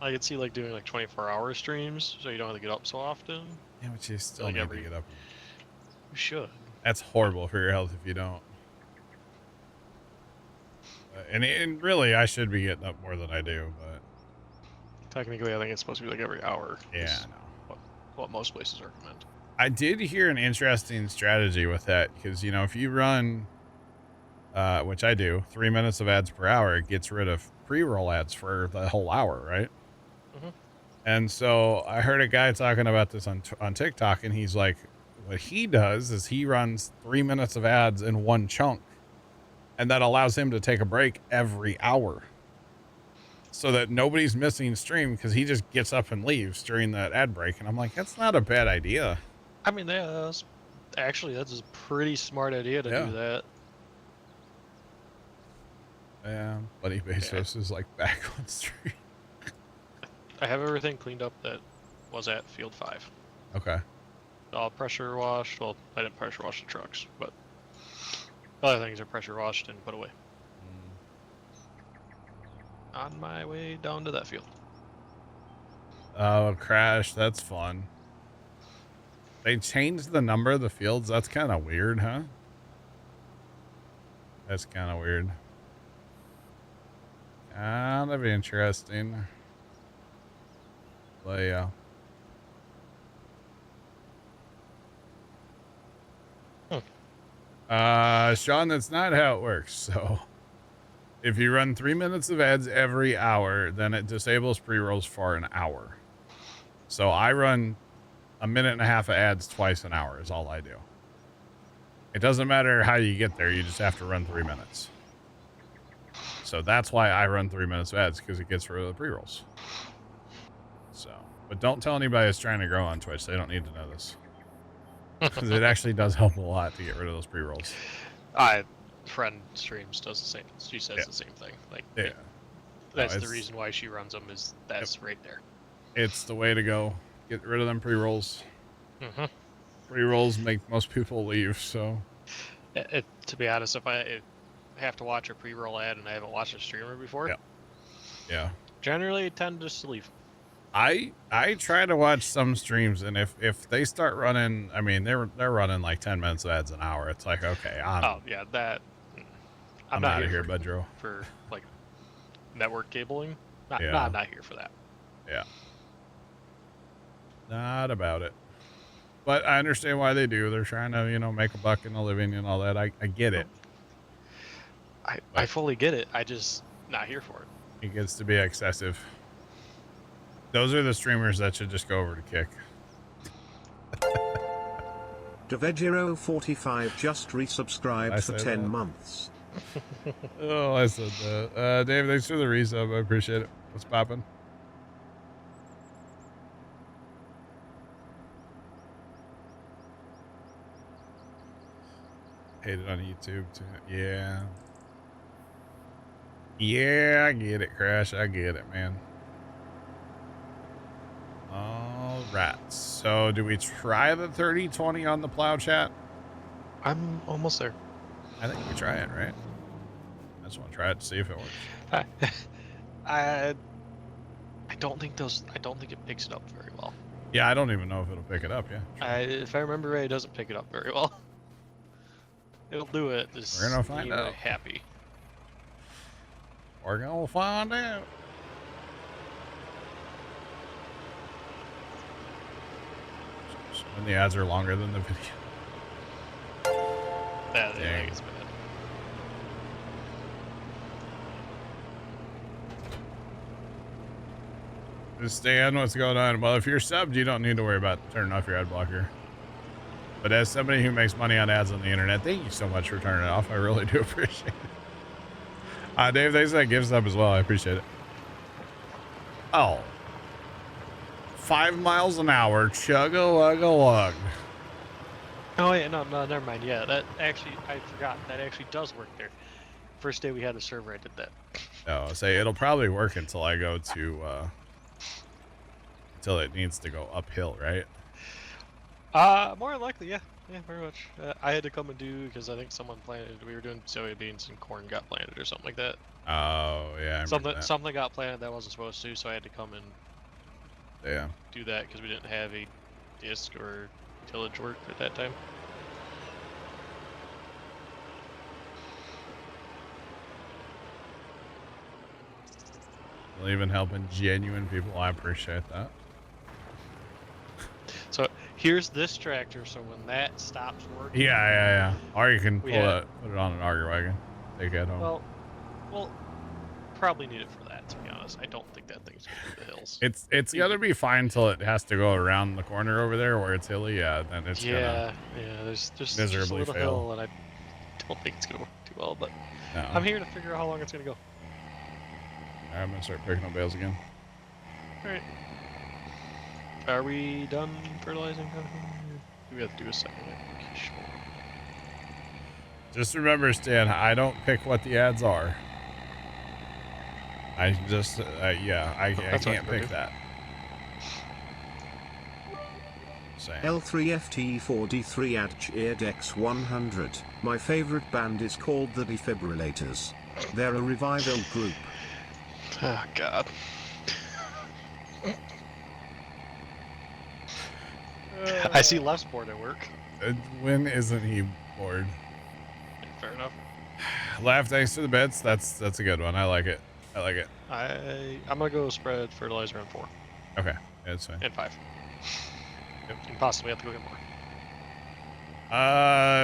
I could see like doing like 24-hour streams, so you don't have to get up so often. Yeah, but you still like need to get up. You should. That's horrible for your health if you don't. And really, I should be getting up more than I do, but technically, I think it's supposed to be like every hour. Yeah, I know. What most places recommend. I did hear an interesting strategy with that because, you know, if you run, which I do, 3 minutes of ads per hour, it gets rid of pre-roll ads for the whole hour, right? Mm-hmm. And so I heard a guy talking about this on TikTok, and he's like, what he does is he runs 3 minutes of ads in one chunk. And that allows him to take a break every hour so that nobody's missing stream because he just gets up and leaves during that ad break. And I'm like, that's not a bad idea. I mean, that's a pretty smart idea to do that. Yeah, Buddy Bezos is like back on stream. I have everything cleaned up that was at field 5. Okay. All pressure washed. Well, I didn't pressure wash the trucks, but other things are pressure washed and put away. On my way down to that field. Oh, crash. That's fun. They changed the number of the fields. That's kind of weird, huh? That's kind of weird. Kind of interesting. But yeah. Sean, that's not how it works. So if you run 3 minutes of ads every hour, then it disables pre-rolls for an hour. So I run 1.5 minutes of ads twice an hour is all I do. It doesn't matter how you get there. You just have to run 3 minutes. So that's why I run 3 minutes of ads, because it gets rid of the pre-rolls. So, but don't tell anybody that's trying to grow on Twitch. They don't need to know this. Because it actually does help a lot to get rid of those pre-rolls. Friend streams does the same. She says the same thing. Like, yeah, that's the reason why she runs them. Is that's right there. It's the way to go. Get rid of them pre-rolls. Mm-hmm. Pre-rolls make most people leave. So, to be honest, if I have to watch a pre-roll ad and I haven't watched a streamer before, yeah, generally I tend to just leave. I try to watch some streams, and if they start running, I mean they're running like 10 minutes of ads an hour. It's like, okay, I'm out of here, Budro. For like network cabling. Not here for that. Yeah. Not about it. But I understand why they do. They're trying to, make a buck and a living and all that. I get it. I fully get it. I just not here for it. It gets to be excessive. Those are the streamers that should just go over to Kick. Devegiro45 just resubscribed for 10 months. Oh, I said that. Dave, thanks for the resub. I appreciate it. What's poppin'? Hate it on YouTube too. Yeah. Yeah, I get it, Crash. I get it, man. All right. So, do we try the 30-20 on the Plow chat? I'm almost there. I think we try it, right? I just want to try it to see if it works. I don't think it picks it up very well. Yeah, I don't even know if it'll pick it up. Yeah. If I remember right, it doesn't pick it up very well. It'll do it. We're gonna find out. Happy. We're gonna find out. When the ads are longer than the video. That is bad. Stan, what's going on? Well, if you're subbed, you don't need to worry about turning off your ad blocker. But as somebody who makes money on ads on the internet, thank you so much for turning it off. I really do appreciate it. Dave, thanks for that gift sub as well. I appreciate it. Oh. 5 miles an hour. Chug-a-lug-a-lug. Oh, yeah, no, never mind. Yeah, that actually, I forgot. That actually does work there. First day we had the server, I did that. Oh, say it'll probably work until I go to, until it needs to go uphill, right? More than likely, yeah. Yeah, very much. I had to come and do, because I think someone planted, we were doing soybeans and corn got planted or something like that. Oh, yeah. Something got planted that wasn't supposed to, so I had to come and do that because we didn't have a disc or tillage work at that time. Well, even helping genuine people, I appreciate that. So here's this tractor, so when that stops working... Yeah. Or you can put it on an auger wagon. Take it home. Well, we'll probably need it for that, to be honest. I don't think that thing's going to do the hills. It's gonna be fine till it has to go around the corner over there where it's hilly. Yeah, then it's gonna there's just miserably a little fail. hill, and I don't think it's going to work too well, but No. I'm here to figure out how long it's going to go. I'm gonna start picking up bales again. Alright. Are we done fertilizing? Do we have to do a second? Sure. Just remember, Stan, I don't pick what the ads are. I just, I can't pick that. Same. L3FT4D3 at Cheerdex 100. My favorite band is called the Defibrillators. They're a revival group. Oh, God. I see Left's bored at work. When isn't he bored? Fair enough. Left, thanks to the bits. That's a good one. I like it. I'm gonna go spread fertilizer on 4. Okay, that's fine. And 5. Yep. And possibly have to go get more.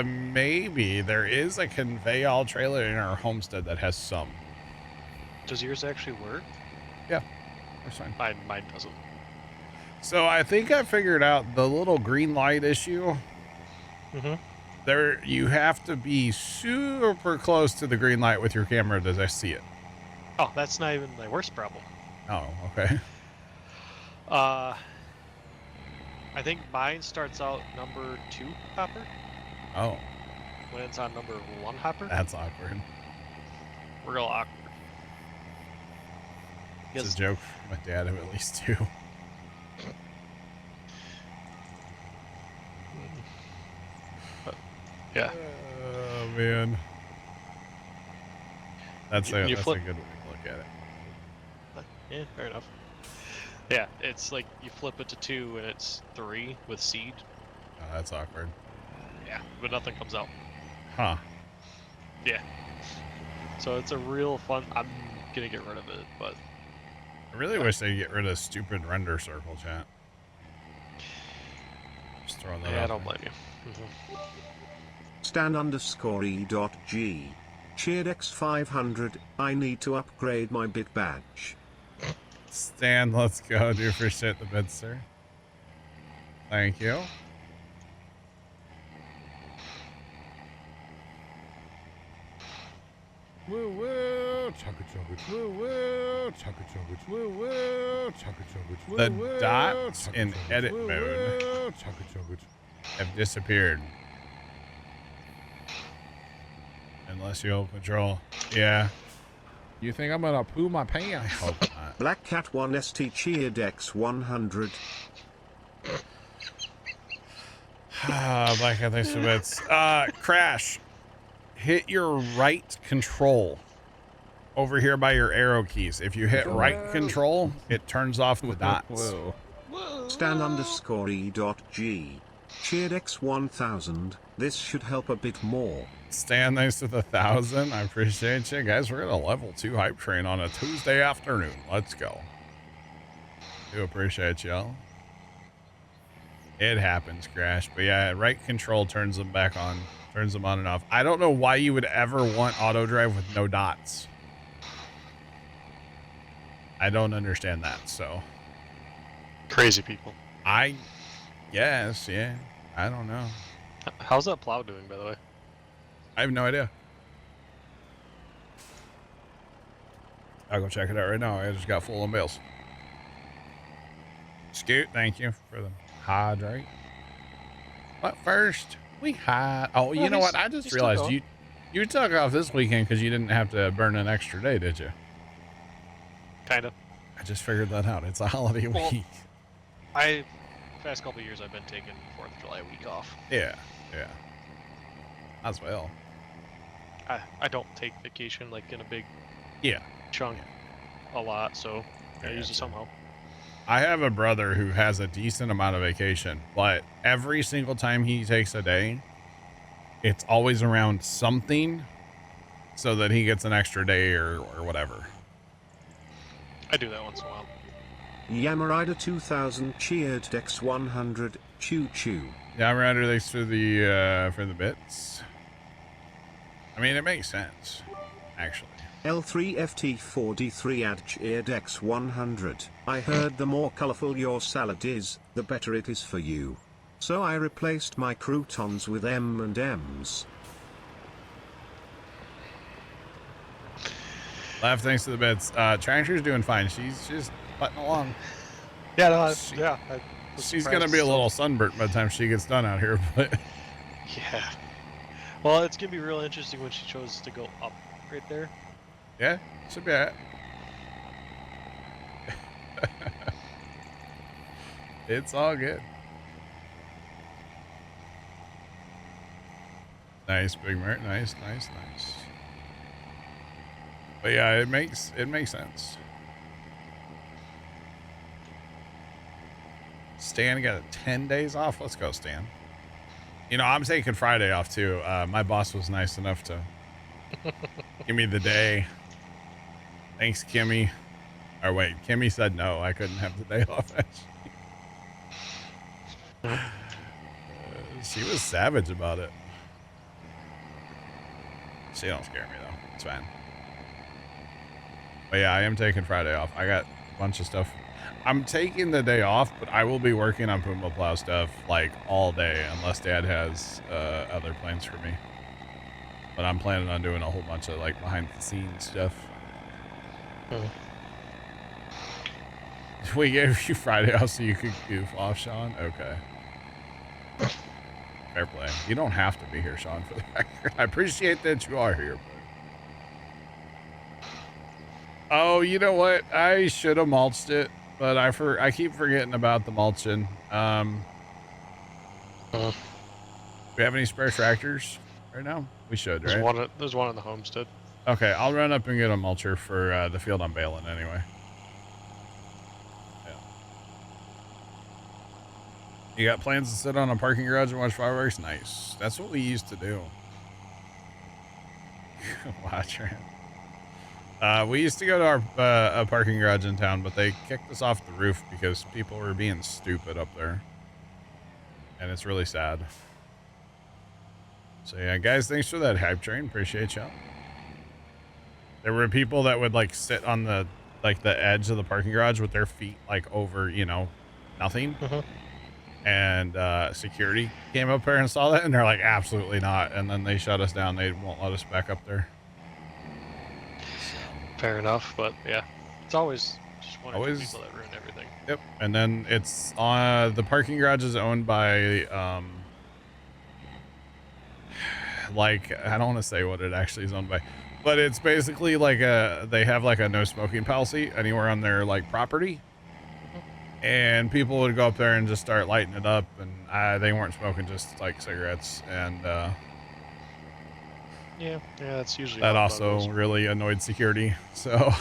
Maybe there is a convey all trailer in our homestead that has some. Does yours actually work? Yeah, that's fine. Mine doesn't. So I think I figured out the little green light issue. Mm-hmm. There, you have to be super close to the green light with your camera to see it. Oh, that's not even my worst problem. Oh, okay. I think mine starts out number 2 hopper. Oh. When it's on number 1 hopper. That's awkward. Real awkward. It's a joke from my dad of at least 2. Yeah. Oh, man. That's a good way to look at it. Yeah, fair enough. Yeah, it's like you flip it to 2 and it's 3 with seed. Oh, that's awkward. Yeah, but nothing comes out. Huh. Yeah. So it's a real fun... I'm gonna get rid of it, but I really wish they'd get rid of stupid render circle, chat. Just throwing that out. I don't blame you. Stan_E.G. Cheered X500. I need to upgrade my bit badge. Stan, let's go. Do appreciate the bid, sir. Thank you. Woo woo, chugga chugga, woo woo, chugga chugga, woo woo, chugga chugga, the dots in edit mode have disappeared. Unless you hold control. Yeah. You think I'm gonna poo my pants? I hope not. Black Cat 1ST cheered X100. Black Cat, thanks for bits. Crash. Hit your right control over here by your arrow keys. If you hit right control, it turns off the dots. Stan_E.G. Cheered X1000. This should help a bit more. Stan, thanks to the 1,000. I appreciate you guys. We're gonna level 2 hype train on a Tuesday afternoon. Let's go. Do appreciate y'all. It happens, Crash. But yeah, right control turns them back on. Turns them on and off. I don't know why you would ever want auto drive with no dots. I don't understand that, so. Crazy people. I guess, yeah. I don't know. How's that plow doing, by the way? I have no idea. I'll go check it out right now. I just got full of bills. Scoot, thank you for the hydrate. But first, we had. Oh, you know what? I just realized you took off this weekend because you didn't have to burn an extra day, did you? Kind of. I just figured that out. It's a holiday week. Past couple of years, I've been taking 4th of July week off. Yeah, yeah. As well. I don't take vacation like in a big chunk a lot, so I use it somehow. I have a brother who has a decent amount of vacation, but every single time he takes a day, it's always around something so that he gets an extra day or whatever. I do that once in a while. Yamarida 2000 cheered X100. Choo choo. Yamarida, thanks for the bits. I mean, it makes sense, actually. L3FT4D3 ad cheered X100. I heard the more colorful your salad is, the better it is for you. So I replaced my croutons with M&Ms. Laugh, thanks to the bits. Tractor's doing fine. She's just putting along. Yeah, no, she's going to be a little sunburnt by the time she gets done out here, but... Yeah. Well, it's going to be real interesting when she chose to go up right there. Yeah, should be alright. It's all good. Nice, Big Mert. Nice. But yeah, it makes sense. Stan got 10 days off. Let's go, Stan. You know, I'm taking Friday off too. My boss was nice enough to give me the day. Thanks, Kimmy. Or wait, Kimmy said no. I couldn't have the day off, actually. She was savage about it. She don't scare me, though. It's fine. But yeah, I am taking Friday off. I got a bunch of stuff. I'm taking the day off, but I will be working on Puma Plow stuff, like, all day, unless Dad has other plans for me. But I'm planning on doing a whole bunch of, like, behind-the-scenes stuff. Oh. We gave you Friday off so you could goof off, Sean? Okay. Fair play. You don't have to be here, Sean, for the record. I appreciate that you are here. But... Oh, you know what? I should have mulched it, but I keep forgetting about the mulching. Do we have any spare tractors right now? We should, right? There's one on the homestead. Okay, I'll run up and get a mulcher for the field I'm baling anyway. Yeah. You got plans to sit on a parking garage and watch fireworks? Nice. That's what we used to do. Watch her. We used to go to our a parking garage in town, but they kicked us off the roof because people were being stupid up there. And it's really sad. So yeah, guys, thanks for that hype train. Appreciate y'all. There were people that would like sit on the edge of the parking garage with their feet like over, you know, nothing. And security came up there and saw that, and they're like, absolutely not. And then they shut us down. They won't let us back up there. Fair enough, but yeah, it's always just one or two people that ruin everything. Yep. And then it's the parking garage is owned by like, I don't want to say what it actually is owned by, but it's basically like they have like a no smoking policy anywhere on their like property. And people would go up there and just start lighting it up, and they weren't smoking, just like cigarettes. And yeah, that's usually that also really annoyed security. So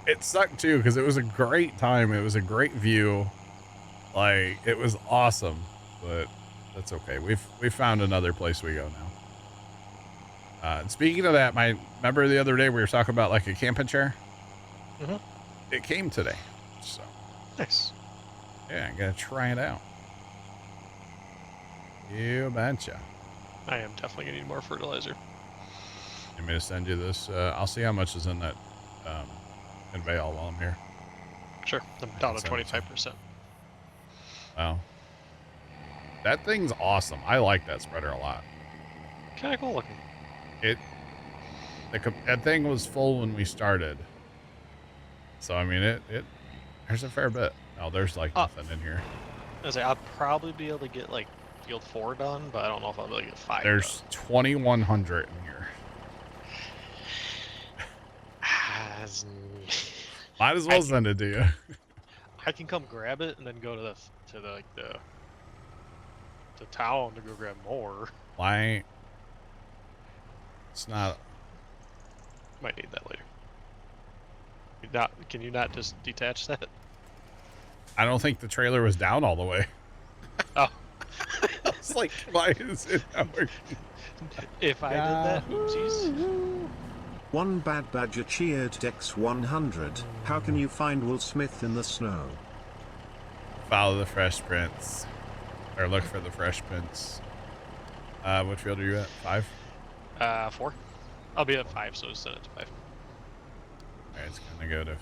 it sucked too, because it was a great time. It was a great view. Like, it was awesome, but that's okay. We've found another place we go now. And speaking of that, remember the other day we were talking about like a camping chair? It came today, so. Nice. Yeah, I gotta try it out. You betcha. I am definitely gonna need more fertilizer. You me to send you this? I'll see how much is in that conveyor while I'm here. Sure, I'm down to 25%. Wow. That thing's awesome. I like that spreader a lot. Kinda cool looking. That thing was full when we started. So, I mean, there's a fair bit. Oh, there's like nothing in here. I'll probably be able to get like field 4 done, but I don't know if I'll be able to get 5 There's 2,100 in here. Might as well send it to you. I can come grab it and then go to the town to go grab more. Why? It's not. Might need that later. Can you not just detach that? I don't think the trailer was down all the way. Oh. I was like, why is it not working? If I did that, oopsies. One Bad Badger cheered Dex 100. How can you find Will Smith in the snow? Follow the Fresh Prince. Or look for the Fresh Prince. What field are you at? 5? 4. I'll be at 5, so send it to 5. Alright, it's gonna go to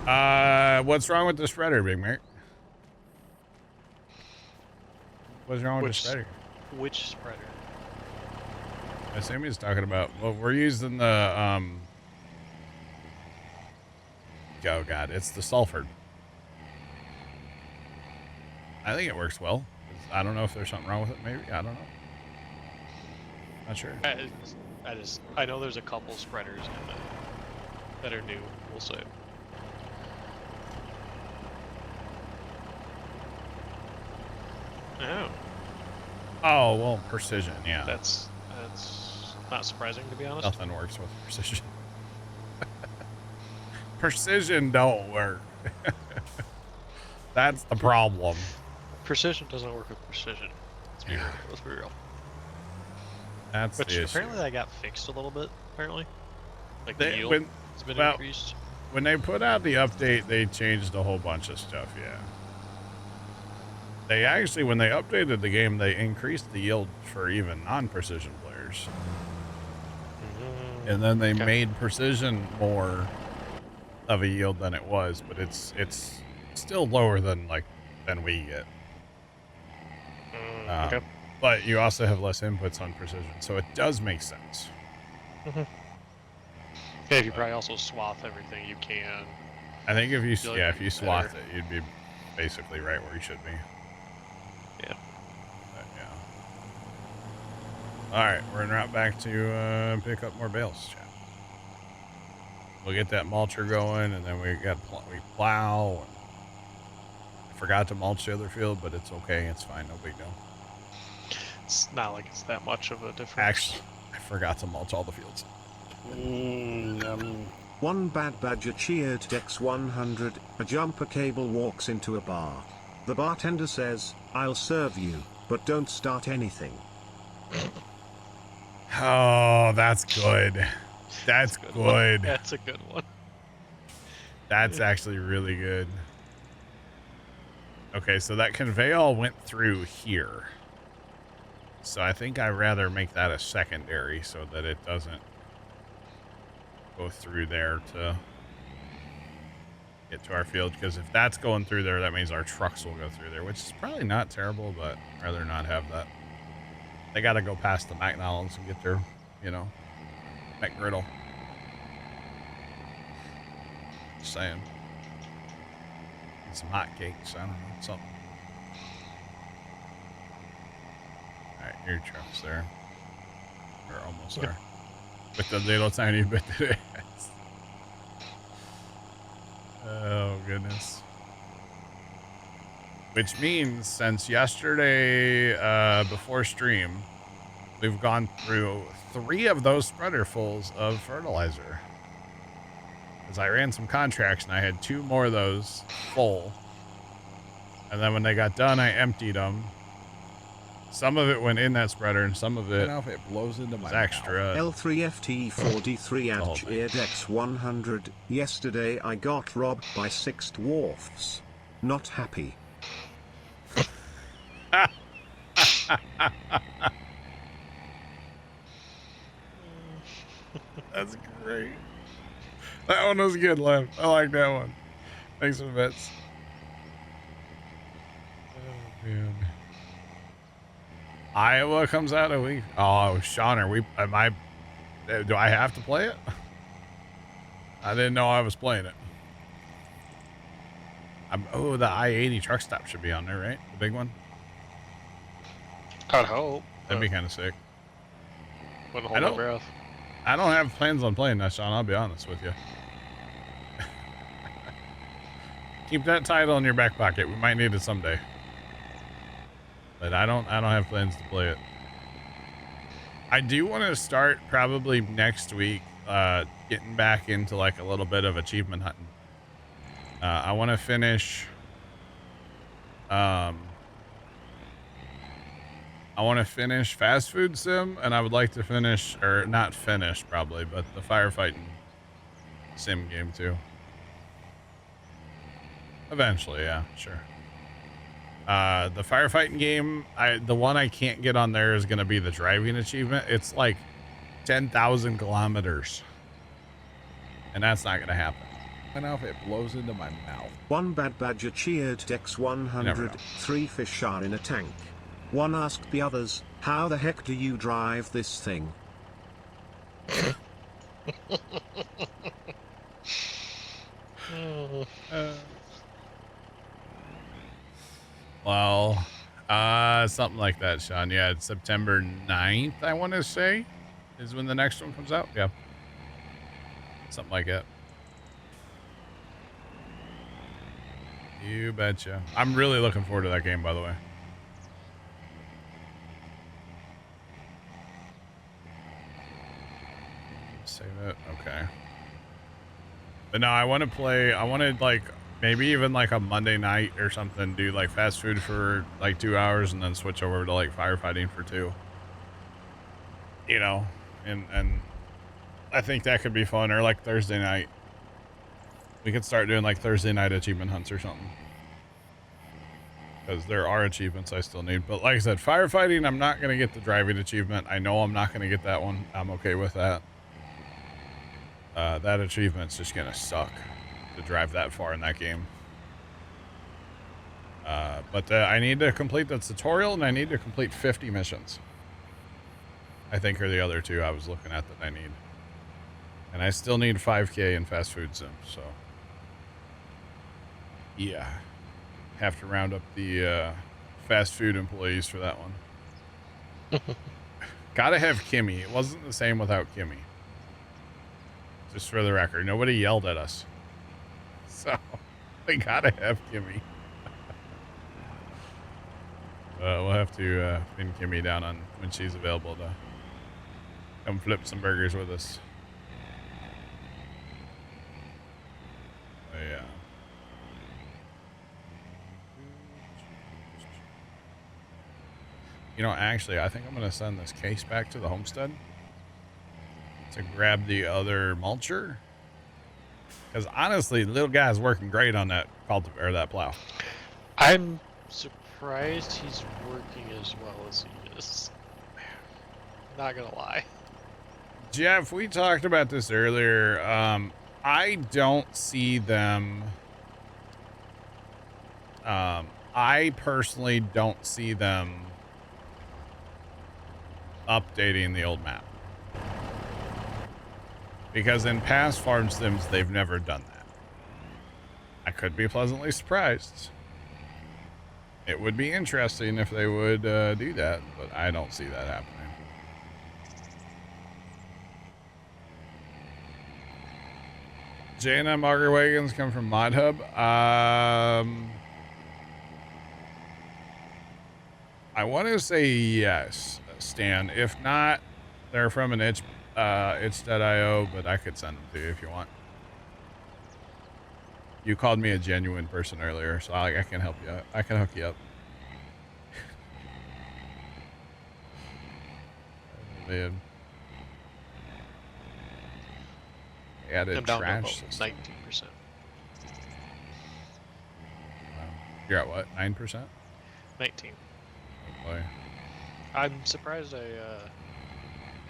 5. What's wrong with the spreader, Big Merc? What's wrong with the spreader? Which spreader? I assume he's talking about, well, we're using the, oh god, it's the Sulfur. I think it works well. I don't know if there's something wrong with it, maybe. I don't know. Not sure. I know there's a couple spreaders that are new, we'll say. Oh, well, precision, yeah. That's not surprising, to be honest. Nothing works with precision. Precision don't work. That's the problem. Precision doesn't work with precision. Let's be real. That's Which the issue. apparently that got fixed a little bit, apparently. Like the yield has been increased. When they put out the update, they changed a whole bunch of stuff, yeah. They actually, when they updated the game, they increased the yield for even non-precision players. And then they made precision more of a yield than it was, but it's still lower than we get. Okay. But you also have less inputs on precision, so it does make sense. Yeah, if you probably also swath everything you can. I think if you swath it, you'd be basically right where you should be. Yeah. But, yeah. All right, we're en route back to pick up more bales, chat. We'll get that mulcher going, and then we plow. And I forgot to mulch the other field, but it's okay. It's fine. No big deal. It's not like it's that much of a difference. Actually, I forgot to mulch all the fields. One Bad Badger cheered Dex 100. A jumper cable walks into a bar. The bartender says, "I'll serve you, but don't start anything." Oh, Oh, that's good. That's good. That's a good one. That's actually really good. Okay, so that conveyor went through here. So I think I'd rather make that a secondary so that it doesn't go through there to get to our field. Because if that's going through there, that means our trucks will go through there, which is probably not terrible, but I'd rather not have that. They got to go past the McDonald's and get their, you know, McGriddle. Just saying. Get some hot cakes. I don't know, something. Alright, your truck's there. We're almost there. With the little tiny bit that it has. Oh, goodness. Which means since yesterday, before stream, we've gone through 3 of those spreader fulls of fertilizer. Because I ran some contracts and I had 2 more of those full. And then when they got done, I emptied them. Some of it went in that spreader and some of it, if it blows into my extra. L3FT43 at X100. Yesterday I got robbed by 6 dwarfs. Not happy. That's great. That one was good, Lev. I like that one. Thanks for the bits. Oh, man. Iowa comes out a week. Oh, Sean, do I have to play it? I didn't know I was playing it. Oh, the I-80 truck stop should be on there, right? The big one? I'd hope. That'd be kind of sick. Wouldn't hold my breath. I don't have plans on playing that, Sean. I'll be honest with you. Keep that title in your back pocket. We might need it someday. But I don't have plans to play it. I do want to start probably next week, getting back into like a little bit of achievement hunting. I want to finish. I want to finish Fast Food Sim, and I would like to finish, or not finish probably, but the firefighting sim game too. Eventually, yeah, sure. The firefighting game, the one I can't get on there is going to be the driving achievement. It's like 10,000 kilometers, and that's not going to happen. And now if it blows into my mouth. One bad badger cheered X100. 3 fish are in a tank. One asked the others, how the heck do you drive this thing? Well, something like that, Sean. Yeah, it's September 9th, I want to say, is when the next one comes out. Yeah. Something like that. You betcha. I'm really looking forward to that game, by the way. Save it. Okay. But no, I want to play, like maybe even like a Monday night or something, do like fast food for like 2 hours and then switch over to like firefighting for 2. You know, and I think that could be fun. Or like Thursday night. We could start doing like Thursday night achievement hunts or something. Because there are achievements I still need. But like I said, firefighting, I'm not going to get the driving achievement. I know I'm not going to get that one. I'm okay with that. That achievement's just going to suck to drive that far in that game. But I need to complete the tutorial and I need to complete 50 missions. I think are the other 2 I was looking at that I need. And I still need 5K in fast food sim, so. Yeah. Have to round up the fast food employees for that one. Gotta have Kimmy. It wasn't the same without Kimmy. Just for the record, nobody yelled at us. So, we gotta have Kimmy. We'll have to pin Kimmy down on when she's available to come flip some burgers with us. Yeah. You know, actually, I think I'm going to send this case back to the homestead. to grab the other mulcher. Because honestly, the little guy's working great on that cultivator, or that plow. I'm surprised he's working as well as he is. Not gonna lie. Jeff, we talked about this earlier. I don't see them. I personally don't see them updating the old map. Because in past farm sims, they've never done that. I could be pleasantly surprised. It would be interesting if they would do that, but I don't see that happening. J&M auger wagons come from Mod Hub. I want to say yes, Stan. If not, they're from an itch.io, but I could send them to you if you want. You called me a genuine person earlier, so I can help you out. I can hook you up. Man. Added trash. 19%. You're at what? 9%? 19. Oh boy. I'm surprised I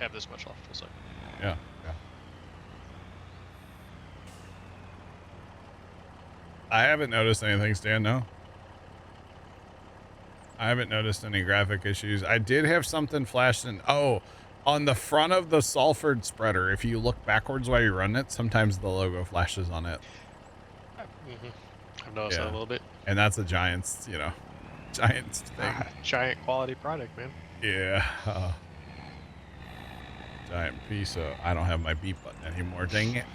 have this much left. So. Yeah. I haven't noticed anything, Stan, no. I haven't noticed any graphic issues. I did have something flashed in. Oh, on the front of the Salford spreader, if you look backwards while you run it, sometimes the logo flashes on it. I've noticed that a little bit. And that's a Giants, Giants thing. Giant quality product, man. Yeah. Giant piece of... I don't have my beep button anymore, dang it.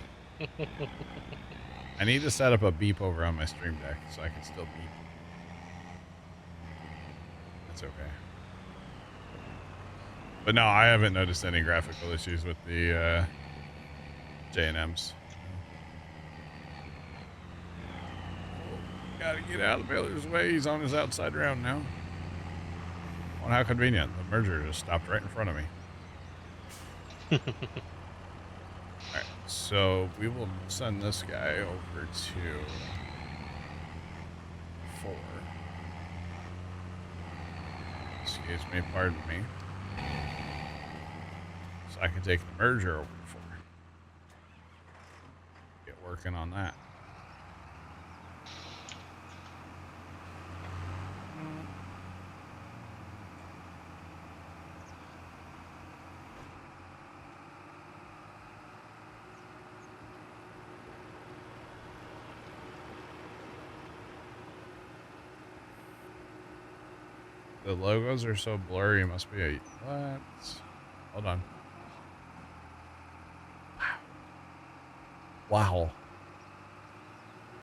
I need to set up a beep over on my stream deck so I can still beep. That's okay. But no, I haven't noticed any graphical issues with the J&Ms. Gotta get out of Baylor's way. He's on his outside round now. Well, how convenient. The merger just stopped right in front of me. Alright, so we will send this guy over to 4. Excuse me, pardon me. So I can take the merger over to 4. Get working on that. The logos are so blurry. It must be a... What? Hold on. Wow.